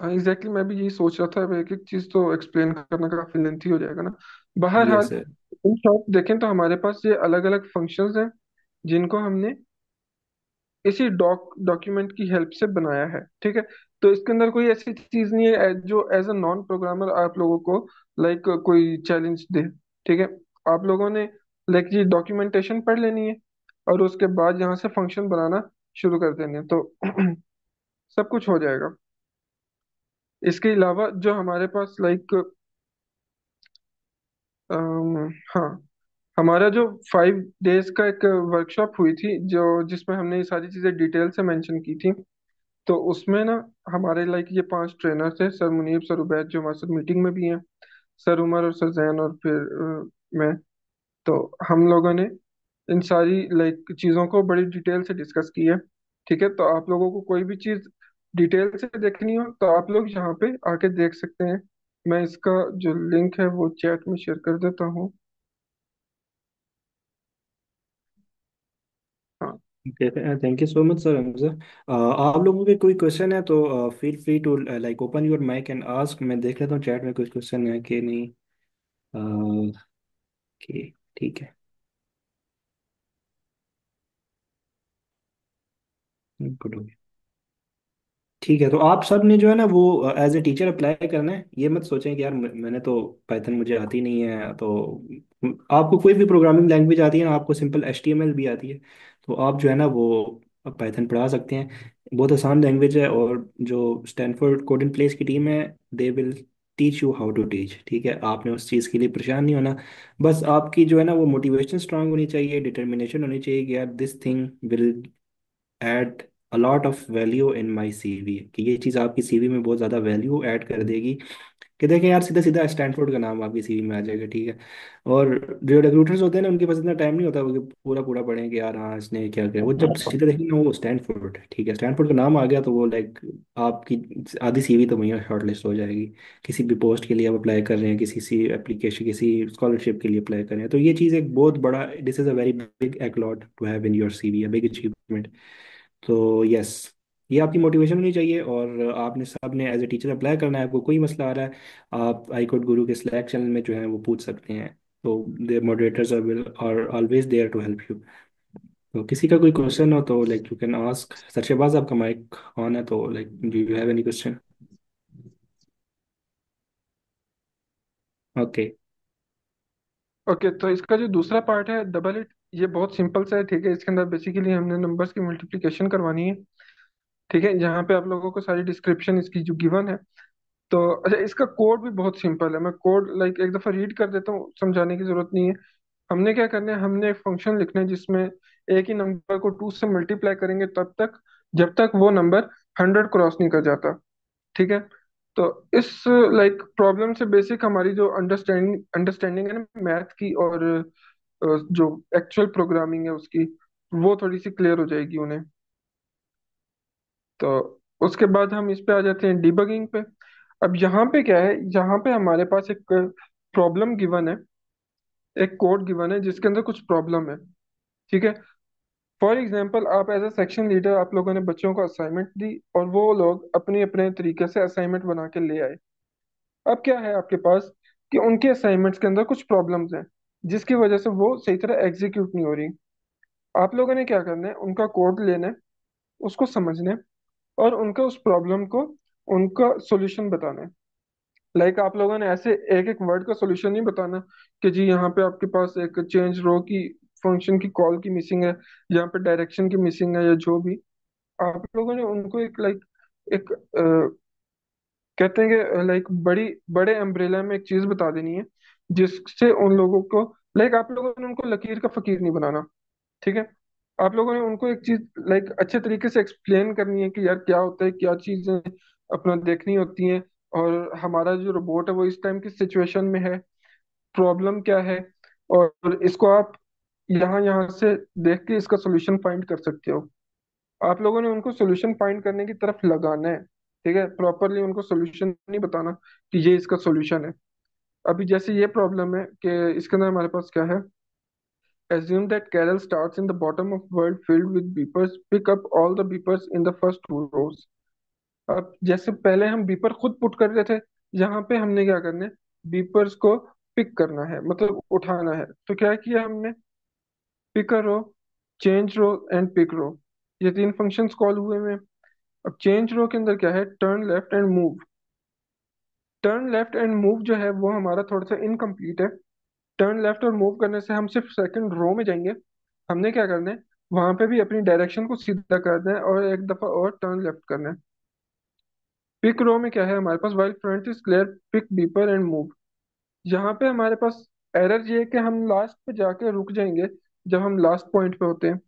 हाँ एग्जैक्टली, मैं भी यही सोच रहा था। अब एक एक चीज तो एक्सप्लेन करना काफी लेंथी हो जाएगा ना। यस बहरहाल सर। इन शॉर्ट देखें तो हमारे पास ये अलग अलग फंक्शंस हैं जिनको हमने इसी डॉक्यूमेंट की हेल्प से बनाया है। ठीक है। तो इसके अंदर कोई ऐसी चीज नहीं है जो एज अ नॉन प्रोग्रामर आप लोगों को लाइक कोई चैलेंज दे। ठीक है। आप लोगों ने लाइक ये डॉक्यूमेंटेशन पढ़ लेनी है और उसके बाद यहाँ से फंक्शन बनाना शुरू कर देने हैं, तो सब कुछ हो जाएगा। इसके अलावा जो हमारे पास लाइक हाँ, हमारा जो 5 डेज का एक वर्कशॉप हुई थी, जो जिसमें हमने ये सारी चीजें डिटेल से मेंशन की थी, तो उसमें ना हमारे लाइक ये 5 ट्रेनर थे, सर मुनीब, सर उबैद जो हमारे साथ मीटिंग में भी हैं, सर उमर और सर जैन, और फिर मैं। तो हम लोगों ने इन सारी लाइक चीज़ों को बड़ी डिटेल से डिस्कस की है। ठीक है, तो आप लोगों को कोई भी चीज़ डिटेल से देखनी हो तो आप लोग यहाँ पे आके देख सकते हैं। मैं इसका जो लिंक है वो चैट में शेयर कर देता हूँ। हाँ। Thank you so much sir Hamza. आप लोगों के कोई क्वेश्चन है तो feel free to like open your mic and ask. मैं देख लेता हूँ चैट में कुछ क्वेश्चन है कि नहीं। ओके, ठीक है, गुड हो गया। ठीक है, तो आप सब ने जो है ना वो एज ए टीचर अप्लाई करना है। ये मत सोचें कि यार मैंने तो पाइथन मुझे आती नहीं है। तो आपको कोई भी प्रोग्रामिंग लैंग्वेज आती है ना, आपको सिंपल HTML भी आती है, तो आप जो है ना वो पाइथन पढ़ा सकते हैं। बहुत आसान लैंग्वेज है। और जो स्टैनफोर्ड कोड इन प्लेस की टीम है, they will teach you how to teach. ठीक है, आपने उस चीज़ के लिए परेशान नहीं होना। बस आपकी जो है ना वो मोटिवेशन स्ट्रांग होनी चाहिए, डिटर्मिनेशन होनी चाहिए कि यार this thing will add a lot of value in my CV, कि ये चीज़ आपकी CV में बहुत ज़्यादा वैल्यू ऐड कर देगी। कि देखें यार, सीधा सीधा स्टैनफोर्ड का नाम आपकी CV में आ जाएगा। ठीक है। और जो रिक्रूटर्स होते हैं ना, उनके पास इतना टाइम नहीं होता वो कि पूरा पूरा पढ़ें कि यार हाँ इसने क्या किया। वो जब सीधा देखेंगे ना, वो स्टैनफोर्ड, ठीक है, स्टैनफोर्ड का नाम आ गया तो वो लाइक आपकी आधी CV तो वहीं शॉर्टलिस्ट हो जाएगी। किसी भी पोस्ट के लिए आप अप्लाई कर रहे हैं, किसी सी एप्लीकेशन, किसी स्कॉलरशिप के लिए अप्लाई कर रहे हैं, तो ये चीज़ एक बहुत बड़ा, this is a very big accolade to have in your CV, a big achievement. तो यस, ये आपकी मोटिवेशन होनी चाहिए। और आपने सब ने एज ए टीचर अप्लाई करना है। आपको कोई मसला आ रहा है, आप आई कोड गुरु के स्लैक चैनल में जो है वो पूछ सकते हैं। तो the moderators are always there to help you. तो किसी का कोई क्वेश्चन हो तो like you can ask. Sir Shahbaz, आपका माइक ऑन है तो like do you have any question? Okay. Okay, तो इसका जो दूसरा पार्ट है डबल इट, ये बहुत सिंपल सा है। ठीक है, इसके अंदर बेसिकली हमने नंबर्स की मल्टीप्लिकेशन करवानी है। ठीक है, यहाँ पे आप लोगों को सारी डिस्क्रिप्शन इसकी जो गिवन है। तो अच्छा, इसका कोड भी बहुत सिंपल है। मैं कोड लाइक एक दफा रीड कर देता हूँ, समझाने की जरूरत नहीं है। हमने क्या करना है, हमने एक फंक्शन लिखना है जिसमें एक ही नंबर को 2 से मल्टीप्लाई करेंगे तब तक जब तक वो नंबर 100 क्रॉस नहीं कर जाता। ठीक है, तो इस लाइक प्रॉब्लम से बेसिक हमारी जो अंडरस्टैंडिंग अंडरस्टैंडिंग है ना मैथ की, और जो एक्चुअल प्रोग्रामिंग है उसकी, वो थोड़ी सी क्लियर हो जाएगी उन्हें। तो उसके बाद हम इस पे आ जाते हैं डिबगिंग पे। अब यहाँ पे क्या है, यहाँ पे हमारे पास एक प्रॉब्लम गिवन है, एक कोड गिवन है जिसके अंदर कुछ प्रॉब्लम है। ठीक है, फॉर एग्जाम्पल आप एज अ सेक्शन लीडर, आप लोगों ने बच्चों को असाइनमेंट दी और वो लोग अपने अपने तरीके से असाइनमेंट बना के ले आए। अब क्या है आपके पास कि उनके असाइनमेंट्स के अंदर कुछ प्रॉब्लम्स हैं जिसकी वजह से वो सही तरह एग्जीक्यूट नहीं हो रही। आप लोगों ने क्या करना है, उनका कोड लेना है, उसको समझना है, और उनका उस प्रॉब्लम को, उनका सॉल्यूशन बताना है। लाइक आप लोगों ने ऐसे एक एक वर्ड का सॉल्यूशन नहीं बताना कि जी यहाँ पे आपके पास एक चेंज रो की फंक्शन की कॉल की मिसिंग है, यहाँ पे डायरेक्शन की मिसिंग है, या जो भी। आप लोगों ने उनको एक लाइक एक कहते हैं कि लाइक बड़ी बड़े अम्ब्रेला में एक चीज बता देनी है जिससे उन लोगों को, लाइक आप लोगों ने उनको लकीर का फकीर नहीं बनाना। ठीक है, आप लोगों ने उनको एक चीज लाइक अच्छे तरीके से एक्सप्लेन करनी है कि यार क्या होता है, क्या चीजें अपना देखनी होती हैं, और हमारा जो रोबोट है वो इस टाइम किस सिचुएशन में है, प्रॉब्लम क्या है, और इसको आप यहाँ यहाँ से देख के इसका सोल्यूशन फाइंड कर सकते हो। आप लोगों ने उनको सोल्यूशन फाइंड करने की तरफ लगाना है। ठीक है, प्रॉपरली उनको सोल्यूशन नहीं बताना कि ये इसका सोल्यूशन है। अभी जैसे ये प्रॉब्लम है कि इसके अंदर हमारे पास क्या है, assume that Carol starts in the bottom of world filled with beepers, pick up all the beepers in the first 2 rows। अब जैसे पहले हम बीपर खुद पुट कर रहे थे, यहाँ पे हमने क्या करना है, बीपर्स को पिक करना है, मतलब उठाना है। तो क्या किया हमने, pick a row, change row and pick row, ये 3 फंक्शंस कॉल हुए हैं। अब चेंज रो के अंदर क्या है, turn left and move. Turn left and move जो है वो हमारा थोड़ा सा इनकम्प्लीट है। टर्न लेफ्ट और मूव करने से हम सिर्फ सेकंड रो में जाएंगे। हमने क्या करना है, वहां पे भी अपनी डायरेक्शन को सीधा करना है और एक दफा और टर्न लेफ्ट करना है। पिक रो में क्या है हमारे पास, while front is clear, pick beeper and move. यहाँ पे हमारे पास एरर ये है कि हम लास्ट पे जाके रुक जाएंगे जब हम लास्ट पॉइंट पे होते हैं।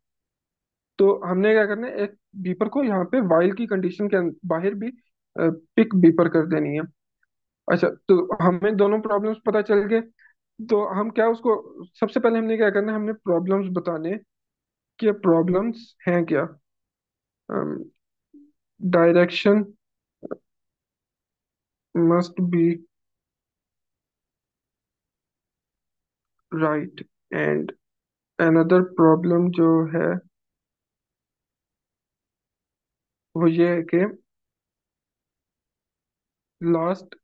तो हमने क्या करना है, एक बीपर को यहाँ पे वाइल की कंडीशन के बाहर भी पिक बीपर कर देनी है। अच्छा, तो हमें दोनों प्रॉब्लम्स पता चल गए। तो हम क्या उसको, सबसे पहले हमने क्या करना है, हमने प्रॉब्लम्स बताने हैं कि प्रॉब्लम्स हैं क्या। Direction must be right, and another problem जो है वो ये है कि लास्ट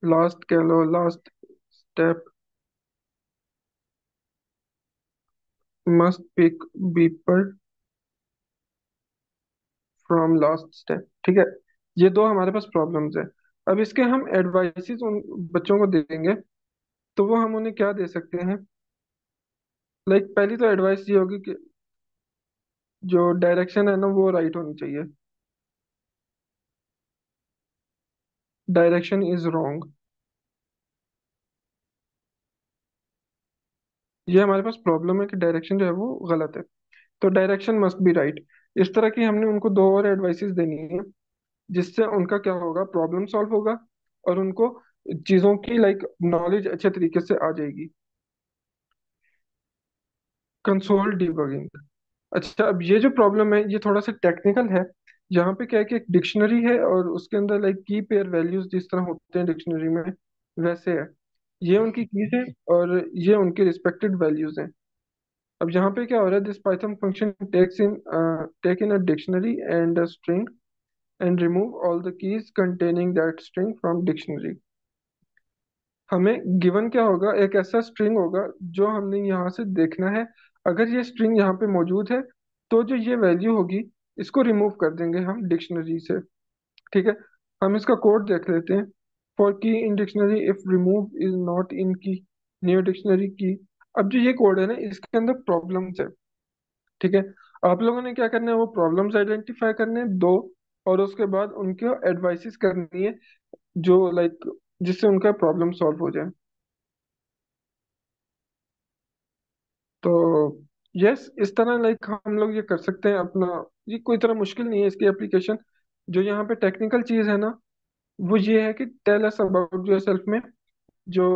लास्ट कह लो, last step must pick beeper from last step. ठीक है, ये दो हमारे पास प्रॉब्लम्स है। अब इसके हम एडवाइसेस उन बच्चों को देंगे, तो वो हम उन्हें क्या दे सकते हैं। लाइक पहली तो एडवाइस ये होगी कि जो डायरेक्शन है ना वो राइट होनी चाहिए। डायरेक्शन इज रॉन्ग, ये हमारे पास प्रॉब्लम है कि डायरेक्शन जो है वो गलत है। तो डायरेक्शन मस्ट बी राइट। इस तरह की हमने उनको दो और एडवाइसेस देनी है, जिससे उनका क्या होगा, प्रॉब्लम सॉल्व होगा और उनको चीजों की लाइक नॉलेज अच्छे तरीके से आ जाएगी। Console debugging. अच्छा, अब ये जो प्रॉब्लम है ये थोड़ा सा टेक्निकल है। यहाँ पे क्या है कि एक डिक्शनरी है और उसके अंदर लाइक की पेयर वैल्यूज जिस तरह होते हैं डिक्शनरी में वैसे है। ये उनकी कीज है और ये उनके रिस्पेक्टेड वैल्यूज हैं। अब यहाँ पे क्या हो रहा है, this Python function take in a dictionary and a string and remove all the keys containing that string from dictionary. हमें गिवन क्या होगा, एक ऐसा स्ट्रिंग होगा जो हमने यहाँ से देखना है। अगर ये स्ट्रिंग यहाँ पे मौजूद है तो जो ये वैल्यू होगी इसको रिमूव कर देंगे हम डिक्शनरी से। ठीक है, हम इसका कोड देख लेते हैं। फॉर की in dictionary if remove is not इन की, न्यू डिक्शनरी की। अब जो ये कोड है ना इसके अंदर प्रॉब्लम्स है। ठीक है, आप लोगों ने क्या करना है, वो प्रॉब्लम्स आइडेंटिफाई करने हैं दो, और उसके बाद उनके एडवाइसेस करनी है जो लाइक जिससे उनका प्रॉब्लम सॉल्व हो जाए। तो यस, इस तरह लाइक हम लोग ये कर सकते हैं अपना। ये कोई तरह मुश्किल नहीं है इसकी एप्लीकेशन। जो यहाँ पे टेक्निकल चीज है ना वो ये है कि टेल अस अबाउट योरसेल्फ में जो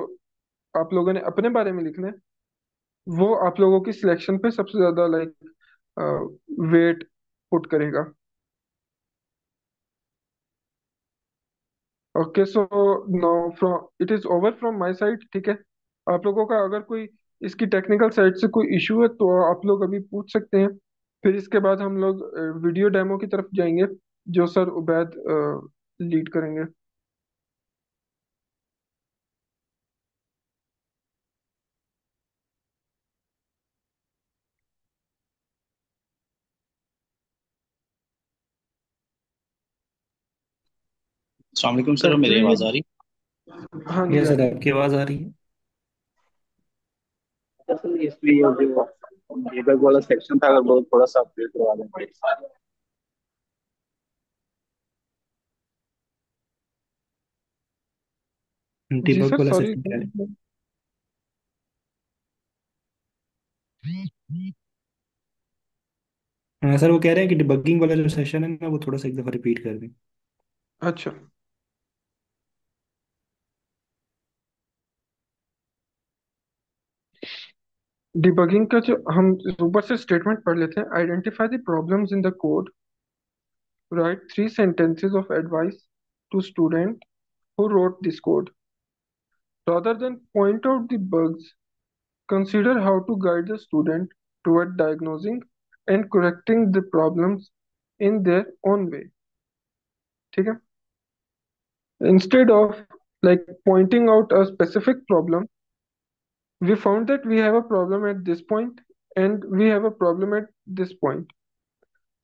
आप लोगों ने अपने बारे में लिखना है वो आप लोगों की सिलेक्शन पे सबसे ज्यादा लाइक वेट पुट करेगा। Okay, so now from it is over from my side. ठीक है, आप लोगों का अगर कोई इसकी टेक्निकल साइड से कोई इशू है तो आप लोग अभी पूछ सकते हैं। फिर इसके बाद हम लोग वीडियो डेमो की तरफ जाएंगे जो सर उबैद लीड करेंगे। अस्सलाम वालेकुम तो सर, मेरी प्लीज, आवाज़ आ रही हाँ जी यस आ सर, रही है। आपकी आवाज़ आ रही है। है? सर इसमें ये जो डेबग वाला सेक्शन था, अगर वो थोड़ा सा अपडेट करवा दें। जी डिबग सर, वाला सॉरी। सेक्शन क्या है? हाँ सर, वो कह रहे हैं कि डिबगिंग वाला जो सेशन है ना वो थोड़ा सा एक दफ़ा रिपीट कर दें। अच्छा, डिबगिंग का जो हम ऊपर से स्टेटमेंट पढ़ लेते हैं। Identify the problems in the code, right 3 sentences of advice to student who wrote this code. Rather than point out the bugs, consider how to guide the student toward diagnosing and correcting the problems in their own way. ठीक है, instead of like pointing out a specific problem, we found that we have a problem at this point and we have a problem at this point.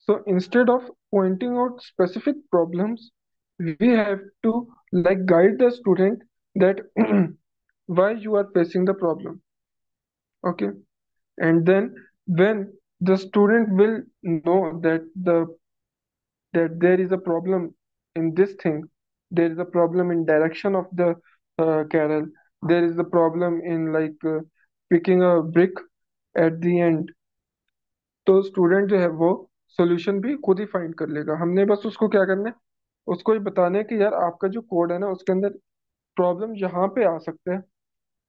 So instead of pointing out specific problems, we have to like guide the student that why you are facing the problem. Okay, and then when the student will know that there is a problem in this thing, there is a problem in direction of the Carol, there is the problem in like picking a brick at the end. तो student जो है वो solution भी खुद ही find कर लेगा, हमने बस उसको क्या करना है, उसको ये बताना है कि यार आपका जो कोड है ना उसके अंदर प्रॉब्लम यहाँ पे आ सकता है।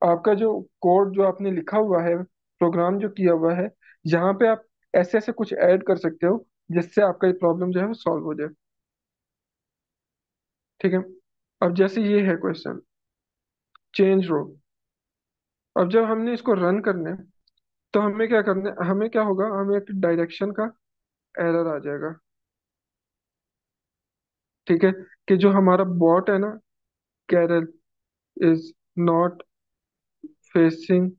आपका जो कोड जो आपने लिखा हुआ है, प्रोग्राम जो किया हुआ है, यहाँ पे आप ऐसे ऐसे कुछ ऐड कर सकते हो जिससे आपका ये प्रॉब्लम जो है वो सॉल्व हो जाए। ठीक है। अब जैसे ये है क्वेश्चन, चेंज रो। अब जब हमने इसको रन करना है तो हमें क्या करना है, हमें क्या होगा, हमें एक डायरेक्शन का एरर आ जाएगा। ठीक है, कि जो हमारा बॉट है ना, Karel is not facing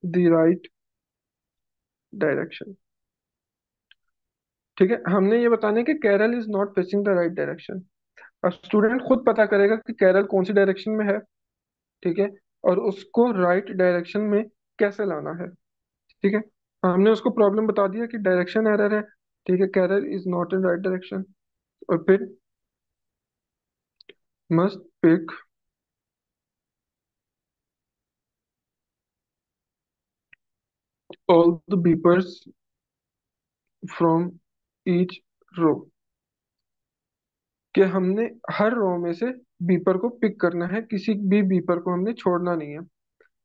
the right direction. ठीक है, हमने ये बताना है कि Karel is not facing the right direction. अब स्टूडेंट खुद पता करेगा कि कैरल कौन सी डायरेक्शन में है। ठीक है, और उसको राइट डायरेक्शन में कैसे लाना है। ठीक है, हमने उसको प्रॉब्लम बता दिया कि डायरेक्शन एरर है। ठीक है, Karel is not in right direction, और फिर must pick all the beepers from each row, कि हमने हर रो में से बीपर को पिक करना है, किसी भी बीपर को हमने छोड़ना नहीं है।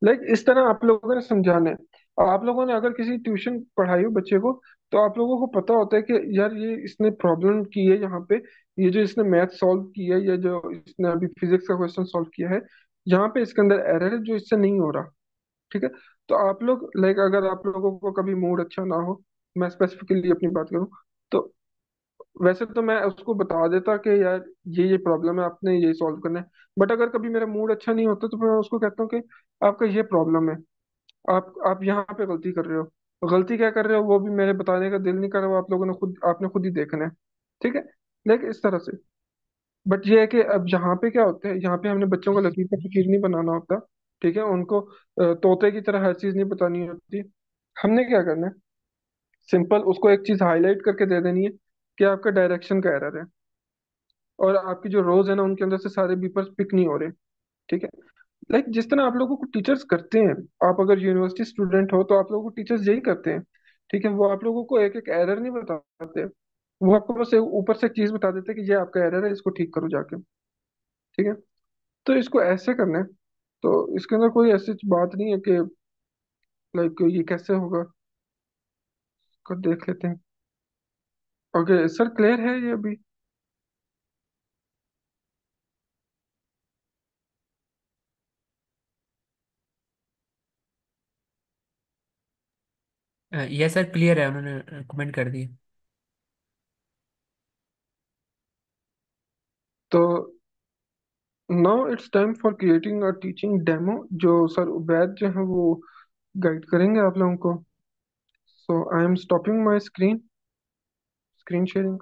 लाइक इस तरह आप लोगों ने समझाना है। आप लोगों ने अगर किसी ट्यूशन पढ़ाई हो बच्चे को, तो आप लोगों को पता होता है कि यार ये इसने प्रॉब्लम की है यहाँ पे, ये जो इसने मैथ सॉल्व किया है, ये जो इसने अभी फिजिक्स का क्वेश्चन सॉल्व किया है, यहाँ पे इसके अंदर एरर है जो इससे नहीं हो रहा। ठीक है, तो आप लोग लाइक अगर आप लोगों को कभी मूड अच्छा ना हो, मैं स्पेसिफिकली अपनी बात करूँ, तो वैसे तो मैं उसको बता देता कि यार ये प्रॉब्लम है, आपने ये सॉल्व करना है। बट अगर कभी मेरा मूड अच्छा नहीं होता तो मैं उसको कहता हूँ कि आपका ये प्रॉब्लम है, आप यहाँ पे गलती कर रहे हो। गलती क्या कर रहे हो वो भी मेरे बताने का दिल नहीं कर रहा, वो आप लोगों ने खुद आपने खुद ही देखना है। ठीक है, लेकिन इस तरह से। बट ये है कि अब यहाँ पे क्या होता है, यहाँ पे हमने बच्चों को लकीर का फकीर नहीं बनाना होता। ठीक है, उनको तोते की तरह हर चीज नहीं बतानी होती। हमने क्या करना है, सिंपल उसको एक चीज हाईलाइट करके दे देनी है कि आपका डायरेक्शन का एरर है, और आपकी जो रोज है ना उनके अंदर से सारे बीपर्स पिक नहीं हो रहे। ठीक है, लाइक जिस तरह आप लोगों को टीचर्स करते हैं, आप अगर यूनिवर्सिटी स्टूडेंट हो तो आप लोगों को टीचर्स यही करते हैं। ठीक है, वो आप लोगों को एक एक एरर नहीं बताते, वो आपको बस ऊपर से एक चीज बता देते हैं कि ये आपका एरर है, इसको ठीक करो जाके। ठीक है, तो इसको ऐसे करना है। तो इसके अंदर कोई ऐसी बात नहीं है कि लाइक ये कैसे होगा, इसको देख लेते हैं। ओके सर, क्लियर है ये अभी? यस सर, क्लियर है, उन्होंने कमेंट कर दिए। तो now it's time for creating a teaching demo, जो सर उबैद जो है वो गाइड करेंगे आप लोगों को। So I am stopping my screen, screen sharing.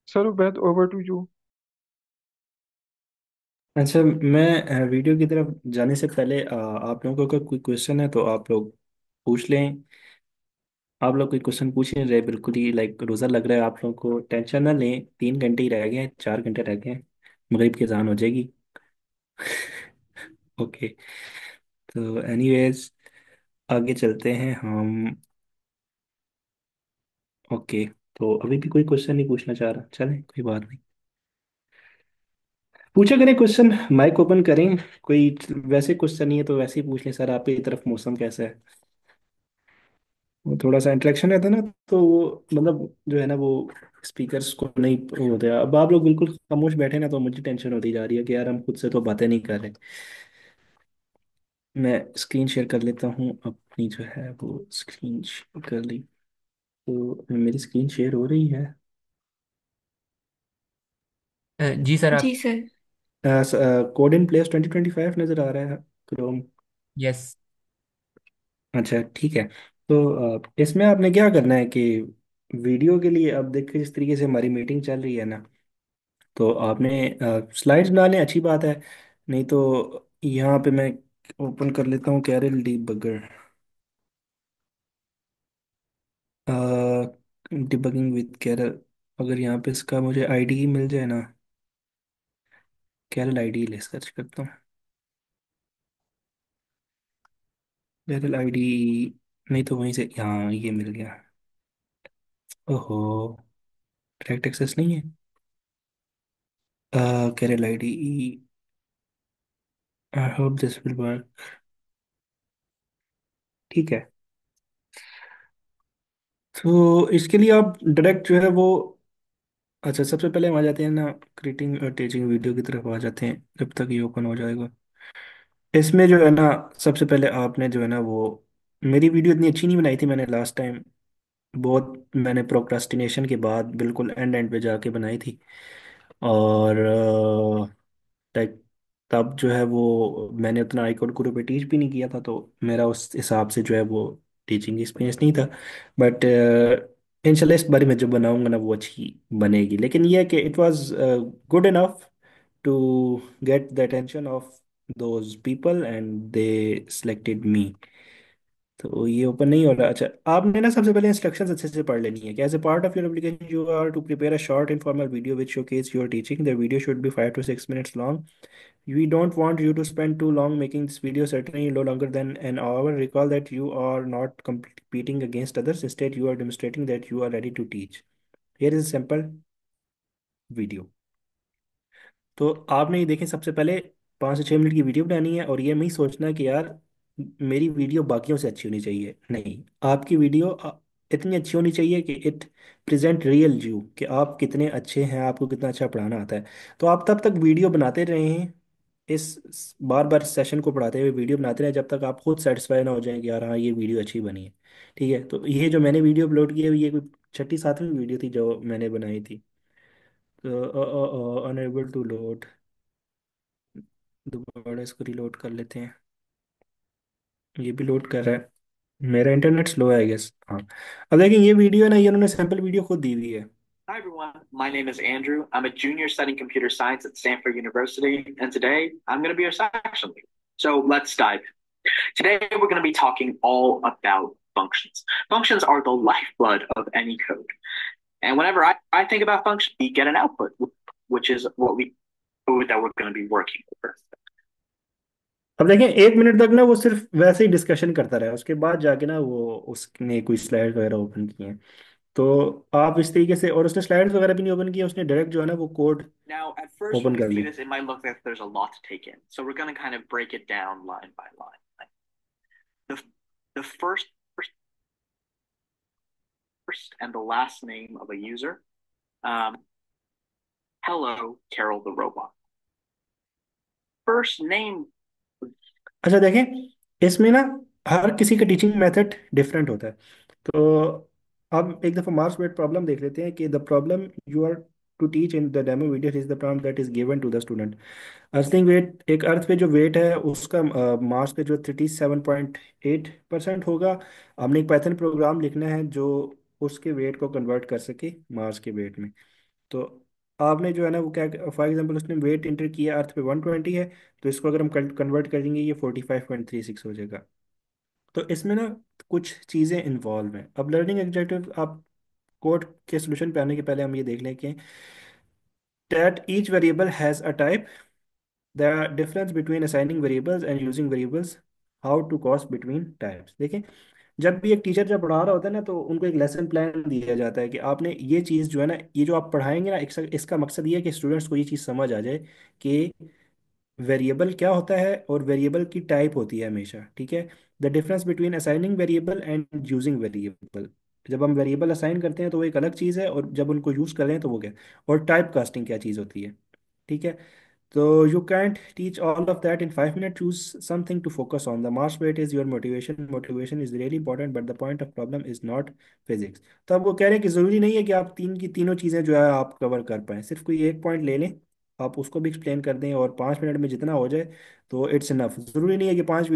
Sir Ubaid, over to you. अच्छा, मैं वीडियो की तरफ जाने से पहले आप लोगों को कोई क्वेश्चन है तो आप लोग पूछ लें। आप लोग कोई क्वेश्चन पूछ नहीं रहे, बिल्कुल ही लाइक रोज़ा लग रहा है आप लोगों को। टेंशन ना लें, 3 घंटे ही रह गए हैं, 4 घंटे रह गए हैं, मगरिब की अजान हो जाएगी। ओके, तो एनीवेज आगे चलते हैं हम। ओके, तो अभी भी कोई क्वेश्चन नहीं पूछना चाह रहा, चलें कोई बात नहीं। पूछा करें क्वेश्चन, माइक ओपन करें। कोई वैसे क्वेश्चन नहीं है तो वैसे ही पूछ लें, सर आपकी तरफ मौसम कैसा है। वो थोड़ा सा इंटरेक्शन रहता है ना, तो वो मतलब जो है ना वो स्पीकर्स को नहीं वो होता है। अब आप लोग बिल्कुल खामोश बैठे ना तो मुझे टेंशन होती जा रही है कि यार हम खुद से तो बातें नहीं कर रहे। मैं स्क्रीन शेयर कर लेता हूँ अपनी, जो है वो स्क्रीन शेयर कर ली। तो मेरी स्क्रीन शेयर हो रही है। जी सर, जी आप। सर। कोड इन प्लेस 2025 नज़र आ रहा है क्रोम। यस। अच्छा ठीक है। तो इसमें आपने क्या करना है कि वीडियो के लिए, अब देखिए जिस तरीके से हमारी मीटिंग चल रही है ना, तो आपने स्लाइड्स बना लें, अच्छी बात है। नहीं तो यहाँ पे मैं ओपन कर लेता हूँ कैरल डी बगर। डिबगिंग विद कैरल, अगर यहाँ पे इसका मुझे आईडी मिल जाए ना, कैरल आईडी ले सर्च करता हूँ। कैरल आईडी, नहीं तो वहीं से, यहाँ ये मिल गया। ओहो, डायरेक्ट एक्सेस नहीं है। Karel IDE, I hope this will work. ठीक है, तो इसके लिए आप डायरेक्ट जो है वो, अच्छा सबसे पहले हम आ जाते हैं ना, क्रिएटिंग और टीचिंग वीडियो की तरफ आ जाते हैं, जब तक ये ओपन हो जाएगा। इसमें जो है ना, सबसे पहले आपने जो है ना वो, मेरी वीडियो इतनी अच्छी नहीं बनाई थी मैंने लास्ट टाइम, बहुत मैंने प्रोक्रास्टिनेशन के बाद बिल्कुल एंड एंड पे जाके बनाई थी। और लाइक तब जो है वो मैंने उतना आई कोड गुरु पे टीच भी नहीं किया था, तो मेरा उस हिसाब से जो है वो टीचिंग एक्सपीरियंस नहीं था। बट इंशाल्लाह इस बारे में जो बनाऊंगा ना वो अच्छी बनेगी, लेकिन ये है कि it was good enough to get the attention of those people and they selected me. तो ये ओपन नहीं हो रहा। अच्छा, आपने ना सबसे पहले इंस्ट्रक्शंस अच्छे से पढ़ लेनी है कि as a part of your application you are to prepare a short informal video which showcase your teaching. The video should be 5 to 6 minutes long. We don't want you to spend too long making this video, certainly no longer than an hour. Recall that you are not competing against others. Instead, you are demonstrating that you are ready to teach. Here is a simple video. तो आपने ये देखें, सबसे पहले 5 से 6 minute की video बनानी है, और ये नहीं सोचना कि यार मेरी वीडियो बाकियों से अच्छी होनी चाहिए, नहीं, आपकी वीडियो इतनी अच्छी होनी चाहिए कि इट प्रेजेंट रियल यू, कि आप कितने अच्छे हैं, आपको कितना अच्छा पढ़ाना आता है। तो आप तब तक वीडियो बनाते रहें, इस बार बार सेशन को पढ़ाते हुए वीडियो बनाते रहें जब तक आप खुद सेटिस्फाई ना हो जाएं कि यार हाँ ये वीडियो अच्छी बनी है। ठीक है, तो ये जो मैंने वीडियो अपलोड की है ये कोई छठी सातवीं वीडियो थी जो मैंने बनाई थी। तो अनएबल टू लोड, दोबारा इसको रिलोड कर लेते हैं। ये भी लोड कर रहा है, मेरा इंटरनेट स्लो है आई गेस। हाँ, अब देखिए ये वीडियो है ना, ये उन्होंने सैंपल वीडियो खुद दी हुई है। Hi everyone, my name is Andrew. I'm a junior studying computer science at Stanford University, and today I'm going to be your section lead. So let's dive in. Today we're going to be talking all about functions. Functions are the lifeblood of any code. And whenever I think about function, we get an output, which is what we that we're going to be working over. अब देखें 1 minute तक ना वो सिर्फ वैसे ही discussion करता रहा, उसके बाद जाके ना वो उसने कोई स्लाइड वगैरह ओपन किए हैं। तो आप इस तरीके से, और उसने स्लाइड्स वगैरह भी नहीं ओपन किया, उसने डायरेक्ट जो है ना वो code Now, at first, open when कर we see लिया। this, it might look like there's a lot to take in. So we're going to kind of break it down line by line. Like the the first and the last name of a user. Um, Hello, Carol the robot. First name. अच्छा देखें, इसमें ना हर किसी का teaching method different होता है। तो अब एक दफ़ा मार्क्स वेट प्रॉब्लम देख लेते हैं कि the problem you are to teach in the demo video is the problem that is given to the student. Earthing wait, एक अर्थ पे जो वेट है उसका मार्क्स पे जो 37.8% होगा। हमने एक पाइथन प्रोग्राम लिखना है जो उसके वेट को कन्वर्ट कर सके मार्स के वेट में। तो आपने जो है ना वो क्या, फॉर एग्जांपल उसने वेट इंटर किया अर्थ पे 120 है, तो इसको अगर हम कन्वर्ट करेंगे ये 45.36 हो जाएगा। तो इसमें ना कुछ चीज़ें इन्वॉल्व हैं। अब लर्निंग एग्जेक्टिव, आप कोड के सोल्यूशन पे आने के पहले हम ये देख लें कि that each variable has a type, the difference between assigning variables and using variables, how to cost between types। देखें, जब भी एक टीचर जब पढ़ा रहा होता है ना तो उनको एक लेसन प्लान दिया जाता है कि आपने ये चीज़ जो है ना, ये जो आप पढ़ाएंगे ना, इसका मकसद ये है कि स्टूडेंट्स को ये चीज़ समझ आ जाए कि वेरिएबल क्या होता है और वेरिएबल की टाइप होती है हमेशा। ठीक है, the difference between assigning variable and using variable, जब हम वेरिएबल असाइन करते हैं तो वो एक अलग चीज़ है, और जब उनको यूज़ कर रहे हैं तो वो क्या, और टाइप कास्टिंग क्या चीज़ होती है। ठीक है, so you can't teach all of that in 5 minutes. Choose something to focus on. The Mars weight is your motivation. Motivation is really important, but the point of problem is not physics. तो अब वो कह रहे हैं कि ज़रूरी नहीं है कि आप तीन की तीनों चीज़ें जो है आप कवर कर पाएँ, सिर्फ कोई एक पॉइंट ले लें, आप उसको भी एक्सप्लेन कर दें, और 5 मिनट में जितना हो जाए तो इट्स इनफ। ज़रूरी नहीं है कि 5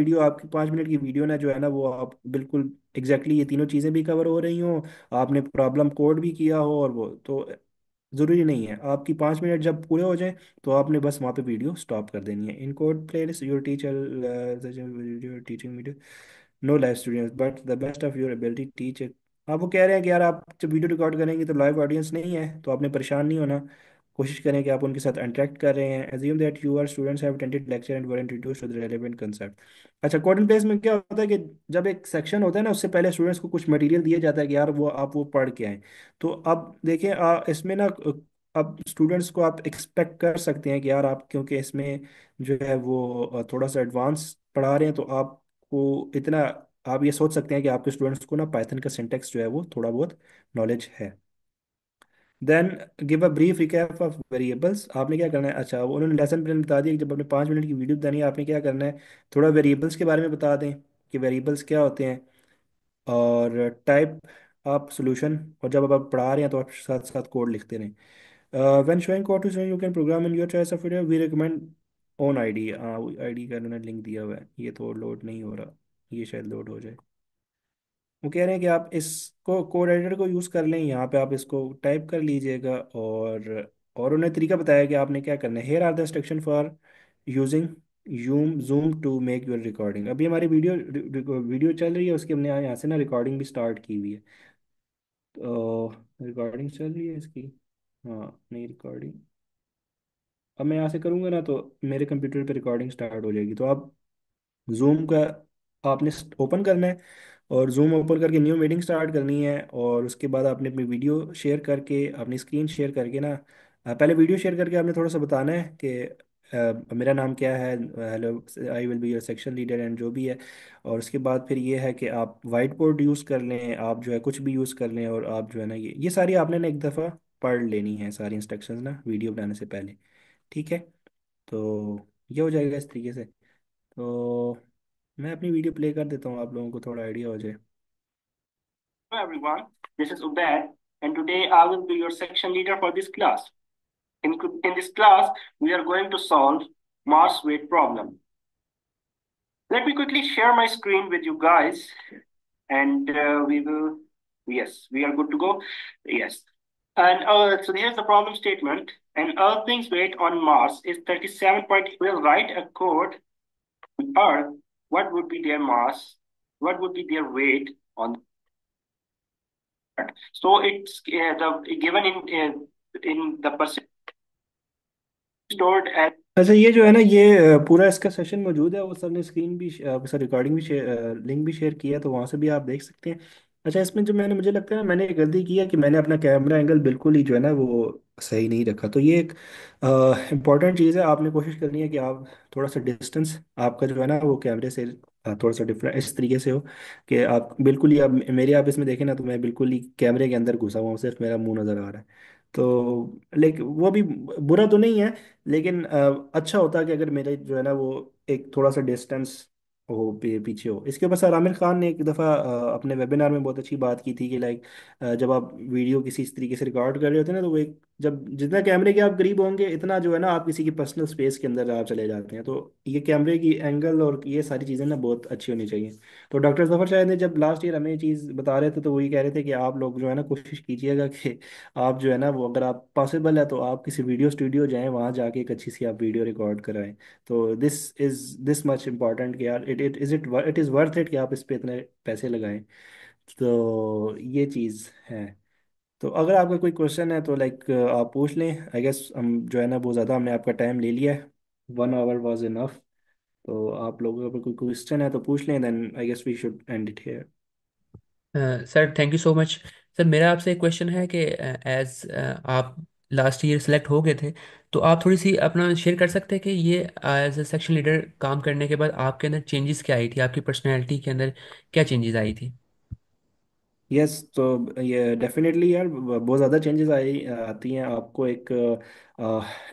मिनट की वीडियो ना जो है ना वो आप बिल्कुल एग्जैक्टली ये तीनों चीज़ें भी कवर हो रही हों, आपने प्रॉब्लम कोड भी किया हो, और वो तो ज़रूरी नहीं है। आपकी 5 मिनट जब पूरे हो जाए तो आपने बस वहाँ पे वीडियो स्टॉप कर देनी है। In code playlist your teacher video teaching video, no live students but the best of your ability teach आप वो कह रहे हैं कि यार आप जब वीडियो रिकॉर्ड करेंगे तो लाइव ऑडियंस नहीं है, तो आपने परेशान नहीं होना। कोशिश करें कि आप उनके साथ इंटरेक्ट कर रहे हैं। Assume that you are students have attended lecture and were introduced to the relevant concept. अच्छा, कोड एंड प्लेस में क्या होता है कि जब एक सेक्शन होता है ना, उससे पहले स्टूडेंट्स को कुछ मटेरियल दिया जाता है कि यार वो आप वो पढ़ के आए। तो अब देखिए इसमें ना अब स्टूडेंट्स को आप एक्सपेक्ट कर सकते हैं कि यार आप, क्योंकि इसमें जो है वो थोड़ा सा एडवांस पढ़ा रहे हैं, तो आपको इतना, आप ये सोच सकते हैं कि आपके स्टूडेंट्स को ना पाइथन का सिंटेक्स जो है वो थोड़ा बहुत नॉलेज है। Then give a brief recap of variables. आपने क्या करना है, अच्छा वो उन्होंने लेसन प्लान बता दिया कि जब आपने 5 मिनट की वीडियो बतानी है, आपने क्या करना है, थोड़ा वेरिएबल्स के बारे में बता दें कि वेरिएबल्स क्या होते हैं। और टाइप आप सोल्यूशन, और जब आप पढ़ा रहे हैं तो आप साथ साथ कोड लिखते रहें। When showing code to student you can program in your choice of video, we recommend own IDE. IDE का उन्होंने लिंक दिया हुआ है, ये तो लोड नहीं हो रहा, ये शायद लोड हो जाए। वो कह रहे हैं कि आप इसको कोड एडिटर को यूज़ कर लें, यहाँ पे आप इसको टाइप कर लीजिएगा। और उन्हें तरीका बताया कि आपने क्या करना है। Here are the instruction for using Zoom Zoom to make your recording. अभी हमारी वीडियो वीडियो चल रही है, उसकी हमने यहाँ से ना रिकॉर्डिंग भी स्टार्ट की हुई है। तो रिकॉर्डिंग चल रही है इसकी। हाँ, नहीं रिकॉर्डिंग, अब मैं यहाँ से करूँगा ना तो मेरे कंप्यूटर पे रिकॉर्डिंग स्टार्ट हो जाएगी। तो आप जूम का आपने ओपन करना है, और जूम ओपन करके न्यू मीटिंग स्टार्ट करनी है। और उसके बाद आपने अपनी वीडियो शेयर करके, अपनी स्क्रीन शेयर करके ना, पहले वीडियो शेयर करके आपने थोड़ा सा बताना है कि मेरा नाम क्या है, hello I will be your section leader and जो भी है। और उसके बाद फिर ये है कि आप वाइट बोर्ड यूज़ कर लें, आप जो है कुछ भी यूज़ कर लें, और आप जो है ना ये सारी आपने ना एक दफ़ा पढ़ लेनी है, सारी इंस्ट्रक्शंस ना वीडियो बनाने से पहले। ठीक है, तो ये हो जाएगा इस तरीके से। तो मैं अपनी वीडियो प्ले कर देता हूँ, आप लोगों को थोड़ा आइडिया हो जाए। Hello everyone, this is Ubaid, and today I will be your section leader for this class. In this class, we are going to solve Mars weight problem. Let me quickly share my screen with you guys, and we will. Yes, we are good to go. Yes, and so here's the problem statement. An Earthling's weight on Mars is 37 point. We'll write a code on Earth. What would be their mass? What would be their weight on Earth? So it's the given in the percent stored as. अच्छा, ये जो है ना, ये पूरा इसका session मौजूद है, वो सर ने स्क्रीन भी सर रिकॉर्डिंग भी शेयर, लिंक भी शेयर किया, तो वहाँ से भी आप देख सकते हैं। अच्छा, इसमें जो मैंने, मुझे लगता है मैंने एक गलती की है कि मैंने अपना कैमरा एंगल बिल्कुल ही जो है ना वो सही नहीं रखा। तो ये एक इम्पॉर्टेंट चीज़ है, आपने कोशिश करनी है कि आप थोड़ा सा डिस्टेंस आपका जो है ना वो कैमरे से थोड़ा सा डिफरेंट इस तरीके से हो कि आप बिल्कुल ही, आप मेरे आप इसमें देखें ना, तो मैं बिल्कुल ही कैमरे के अंदर घुसा हुआ हूँ, सिर्फ मेरा मुंह नज़र आ रहा है। तो लेकिन वो भी बुरा तो नहीं है, लेकिन अच्छा होता कि अगर मेरे जो है ना वो एक थोड़ा सा डिस्टेंस हो, पीछे हो। इसके ऊपर सर आमिर खान ने एक दफ़ा अपने वेबिनार में बहुत अच्छी बात की थी कि लाइक जब आप वीडियो किसी इस तरीके से रिकॉर्ड कर रहे होते हैं ना, तो वो एक, जब जितना कैमरे के आप करीब होंगे, इतना जो है ना आप किसी की पर्सनल स्पेस के अंदर आप चले जाते हैं। तो ये कैमरे की एंगल और ये सारी चीज़ें ना बहुत अच्छी होनी चाहिए। तो डॉक्टर जफर शायद ने जब लास्ट ईयर हमें ये चीज़ बता रहे थे, तो वही कह रहे थे कि आप लोग जो है ना कोशिश कीजिएगा कि आप जो है ना वो, अगर आप पॉसिबल है तो आप किसी वीडियो स्टूडियो जाएं, वहाँ जाके एक अच्छी सी आप वीडियो रिकॉर्ड कराएं। तो दिस मच इम्पॉर्टेंट कि यार इट इज़ वर्थ इट कि आप इस पे इतने पैसे लगाएं। तो ये चीज़ है। तो अगर आपका कोई क्वेश्चन है तो लाइक आप पूछ लें। आई गेस हम जो है ना बहुत ज़्यादा हमने आपका टाइम ले लिया है, 1 आवर वॉज इनफ। तो आप लोगों का कोई क्वेश्चन है तो पूछ लें, then I guess we should end it here. Sir thank you so much. Sir मेरा आपसे एक क्वेश्चन है कि एज आप लास्ट ईयर सेलेक्ट हो गए थे, तो आप थोड़ी सी अपना शेयर कर सकते हैं कि ये एज ए सेक्शन लीडर काम करने के बाद आपके अंदर चेंजेस क्या आई थी, आपकी पर्सनैलिटी के अंदर क्या चेंजेस आई थी। यस, तो ये डेफिनेटली यार बहुत ज़्यादा चेंजेस आती हैं आपको। एक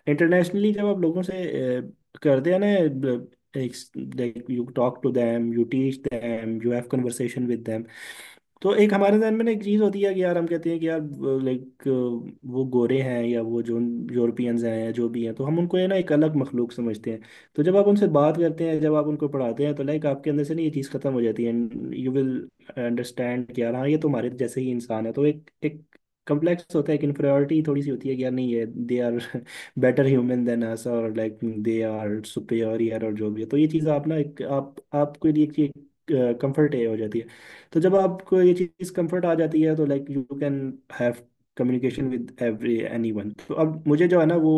इंटरनेशनली जब आप लोगों से करते हैं ना, एक like you talk to them, you teach them, you have conversation with them. तो एक हमारे जहन में ना एक चीज़ होती है कि यार हम कहते हैं कि यार लाइक वो गोरे हैं, या वो जो यूरोपियंस हैं या जो भी हैं, तो हम उनको है ना एक अलग मखलूक समझते हैं। तो जब आप उनसे बात करते हैं, जब आप उनको पढ़ाते हैं, तो लाइक आपके अंदर से ना ये चीज़ खत्म हो जाती है। यू विल अंडरस्टैंड कि यार हाँ, ये तो हमारे जैसे ही इंसान है। तो एक एक कम्प्लेक्स होता है, एक इन्फीरियरिटी थोड़ी सी होती है कि यार नहीं, ये they are better human than us, और लाइक दे आर सुपेरियर, और जो भी है। तो ये चीज़ आप ना एक आप आपके लिए एक कंफर्ट हो जाती है। तो जब आपको ये चीज़ कंफर्ट आ जाती है तो like you can have communication with every any one. तो अब मुझे जो है ना वो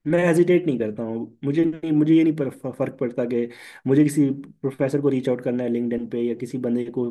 मैं हेजिटेट नहीं करता हूँ। मुझे ये नहीं फर्क पड़ता कि मुझे किसी प्रोफेसर को रीच आउट करना है लिंक्डइन पे या किसी बंदे को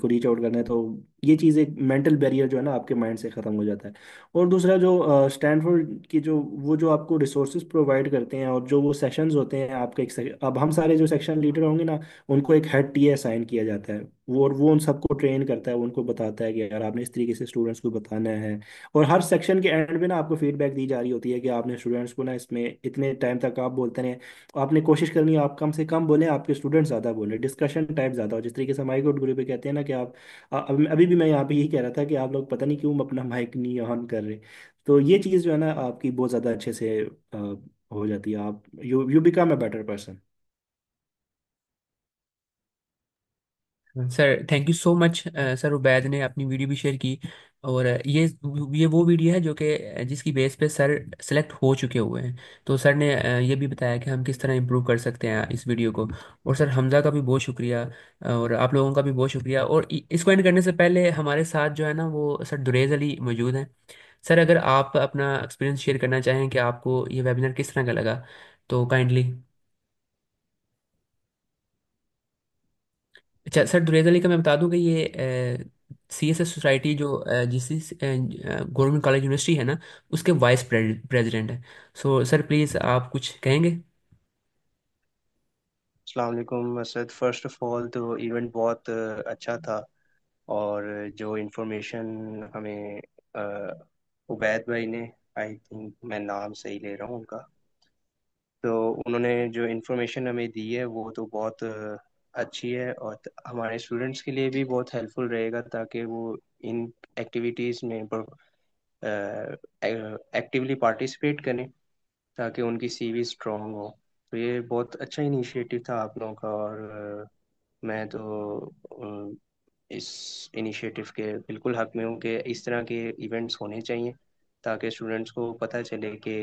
रीच आउट करना है। तो ये चीज़ एक मेंटल बैरियर जो है ना आपके माइंड से ख़त्म हो जाता है। और दूसरा जो स्टैनफोर्ड की जो आपको रिसोर्सेज प्रोवाइड करते हैं और जो वो सेशंस होते हैं आपके अब हम सारे जो सेक्शन लीडर होंगे ना उनको एक हेड टीए असाइन किया जाता है। वो उन सबको ट्रेन करता है, उनको बताता है कि यार आपने इस तरीके से स्टूडेंट्स को बताना है। और हर सेक्शन के एंड पे ना आपको फीडबैक दी जा रही होती है कि आपने स्टूडेंट्स को ना इसमें इतने टाइम तक आप बोलते रहे। आपने कोशिश करनी है आप कम से कम बोलें, आपके स्टूडेंट ज़्यादा बोले, डिस्कशन टाइप ज़्यादा हो। जिस तरीके से माइक आउट ग्रुप पे कहते हैं ना कि आप अभी भी मैं यहाँ पे यही कह रहा था कि आप लोग पता नहीं क्यों अपना माइक नहीं ऑन कर रहे। तो ये चीज़ जो है ना आपकी बहुत ज़्यादा अच्छे से हो जाती है। आप you become a better person. Sir thank you so much. Sir Ubaid ने अपनी वीडियो भी शेयर की, और ये वो वीडियो है जो कि जिसकी बेस पे सर सेलेक्ट हो चुके हुए हैं। तो सर ने ये भी बताया कि हम किस तरह इम्प्रूव कर सकते हैं इस वीडियो को। और सर हमज़ा का भी बहुत शुक्रिया, और आप लोगों का भी बहुत शुक्रिया। और इसको एंड करने से पहले हमारे साथ जो है ना वो सर दुरेज अली मौजूद हैं। सर अगर आप अपना एक्सपीरियंस शेयर करना चाहें कि आपको ये वेबिनार किस तरह का लगा, तो काइंडली। अच्छा सर, दुरेज अली का मैं बता दूं कि ये CSS सोसाइटी जो जिस गवर्नमेंट कॉलेज यूनिवर्सिटी है ना, उसके वाइस प्रेसिडेंट है। सो सर प्लीज़ आप कुछ कहेंगे। अस्सलाम वालेकुम असद। फर्स्ट ऑफ ऑल तो इवेंट बहुत अच्छा था। और जो इन्फॉर्मेशन हमें उबैद भाई ने, आई थिंक मैं नाम सही ले रहा हूँ उनका, तो उन्होंने जो इन्फॉर्मेशन हमें दी है वो तो बहुत अच्छी है, और हमारे स्टूडेंट्स के लिए भी बहुत हेल्पफुल रहेगा ताकि वो इन एक्टिविटीज़ में एक्टिवली पार्टिसिपेट करें ताकि उनकी सीवी स्ट्रांग हो। तो ये बहुत अच्छा इनिशिएटिव था आप लोगों का, और मैं तो इस इनिशिएटिव के बिल्कुल हक में हूँ कि इस तरह के इवेंट्स होने चाहिए ताकि स्टूडेंट्स को पता चले कि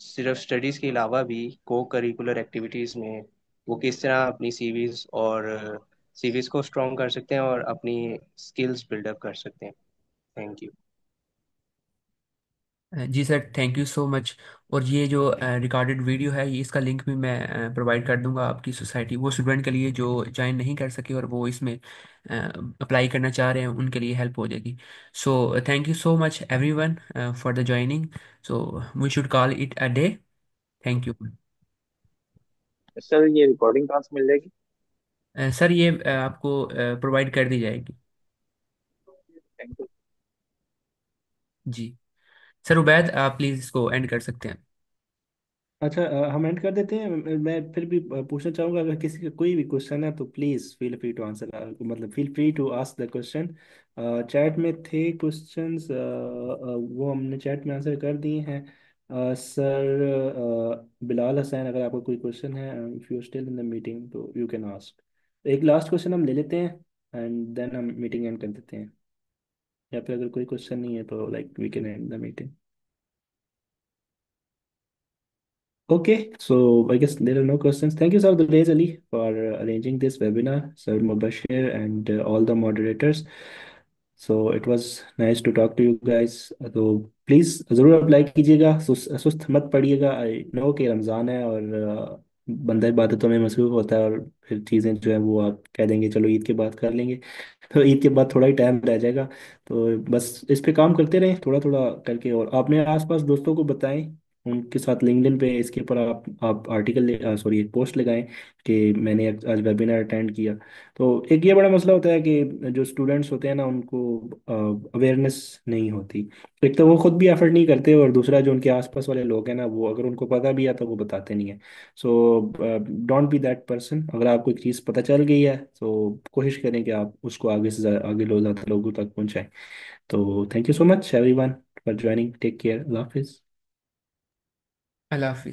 सिर्फ स्टडीज़ के अलावा भी को करिकुलर एक्टिविटीज़ में वो किस तरह अपनी सीवीज़ को स्ट्रॉन्ग कर सकते हैं और अपनी स्किल्स बिल्डअप कर सकते हैं। Thank you. जी sir thank you so much. और ये जो रिकॉर्डेड वीडियो है, ये इसका लिंक भी मैं प्रोवाइड कर दूंगा आपकी सोसाइटी वो स्टूडेंट के लिए जो ज्वाइन नहीं कर सके और वो इसमें अप्लाई करना चाह रहे हैं, उनके लिए हेल्प हो जाएगी। So thank you so much everyone for the joining. So we should call it a day. Thank you. Sir ये रिकॉर्डिंग कहाँ से मिल जाएगी? सर ये आपको प्रोवाइड कर दी जाएगी। Thank you. जी सर उबैद आप प्लीज़ इसको एंड कर सकते हैं। अच्छा हम एंड कर देते हैं। मैं फिर भी पूछना चाहूँगा, अगर किसी का कोई भी क्वेश्चन है तो please feel free to answer, मतलब feel free to ask the question. Chat में थे क्वेश्चंस, वो हमने चैट में आंसर कर दिए हैं। सर बिलाल हसैन, अगर आपका कोई क्वेश्चन है, if you still in the meeting तो यू कैन आस्क। एक लास्ट क्वेश्चन हम ले लेते हैं एंड देन हम मीटिंग एंड कर देते हैं। या फिर अगर कोई क्वेश्चन नहीं है तो like we can end the meeting. Okay, so I guess there are no questions. Thank you, Sir Dulays Ali, for arranging this webinar, Sir Mubashir, and all the moderators. So it was nice to talk to you guys. तो please ज़रूर apply कीजिएगा, सुस्त मत पड़िएगा। I know कि रमज़ान है और बंदा इबादतों में मसरूफ़ होता है, और फिर चीज़ें जो है वो आप कह देंगे चलो ईद के बाद कर लेंगे। तो ईद के बाद थोड़ा ही टाइम रह जाएगा। तो बस इस पे काम करते रहें थोड़ा थोड़ा करके, और अपने आसपास दोस्तों को बताएं, उनके साथ लिंक्डइन पे इसके ऊपर आप आर्टिकल, सॉरी, एक पोस्ट लगाएं कि मैंने आज वेबिनार अटेंड किया। तो एक ये बड़ा मसला होता है कि जो स्टूडेंट्स होते हैं ना उनको अवेयरनेस नहीं होती। एक तो वो खुद भी एफर्ट नहीं करते, और दूसरा जो उनके आसपास वाले लोग हैं ना वो अगर उनको पता भी है तो वो बताते नहीं है। So don't be that person. अगर आपको एक चीज़ पता चल गई है तो कोशिश करें कि आप उसको आगे से आगे ज़्यादा लोगों तक पहुंचाएं। तो thank you so much everyone for joining. Take care. अल्लाह हाफिज़। अल्लाह हाफिज़।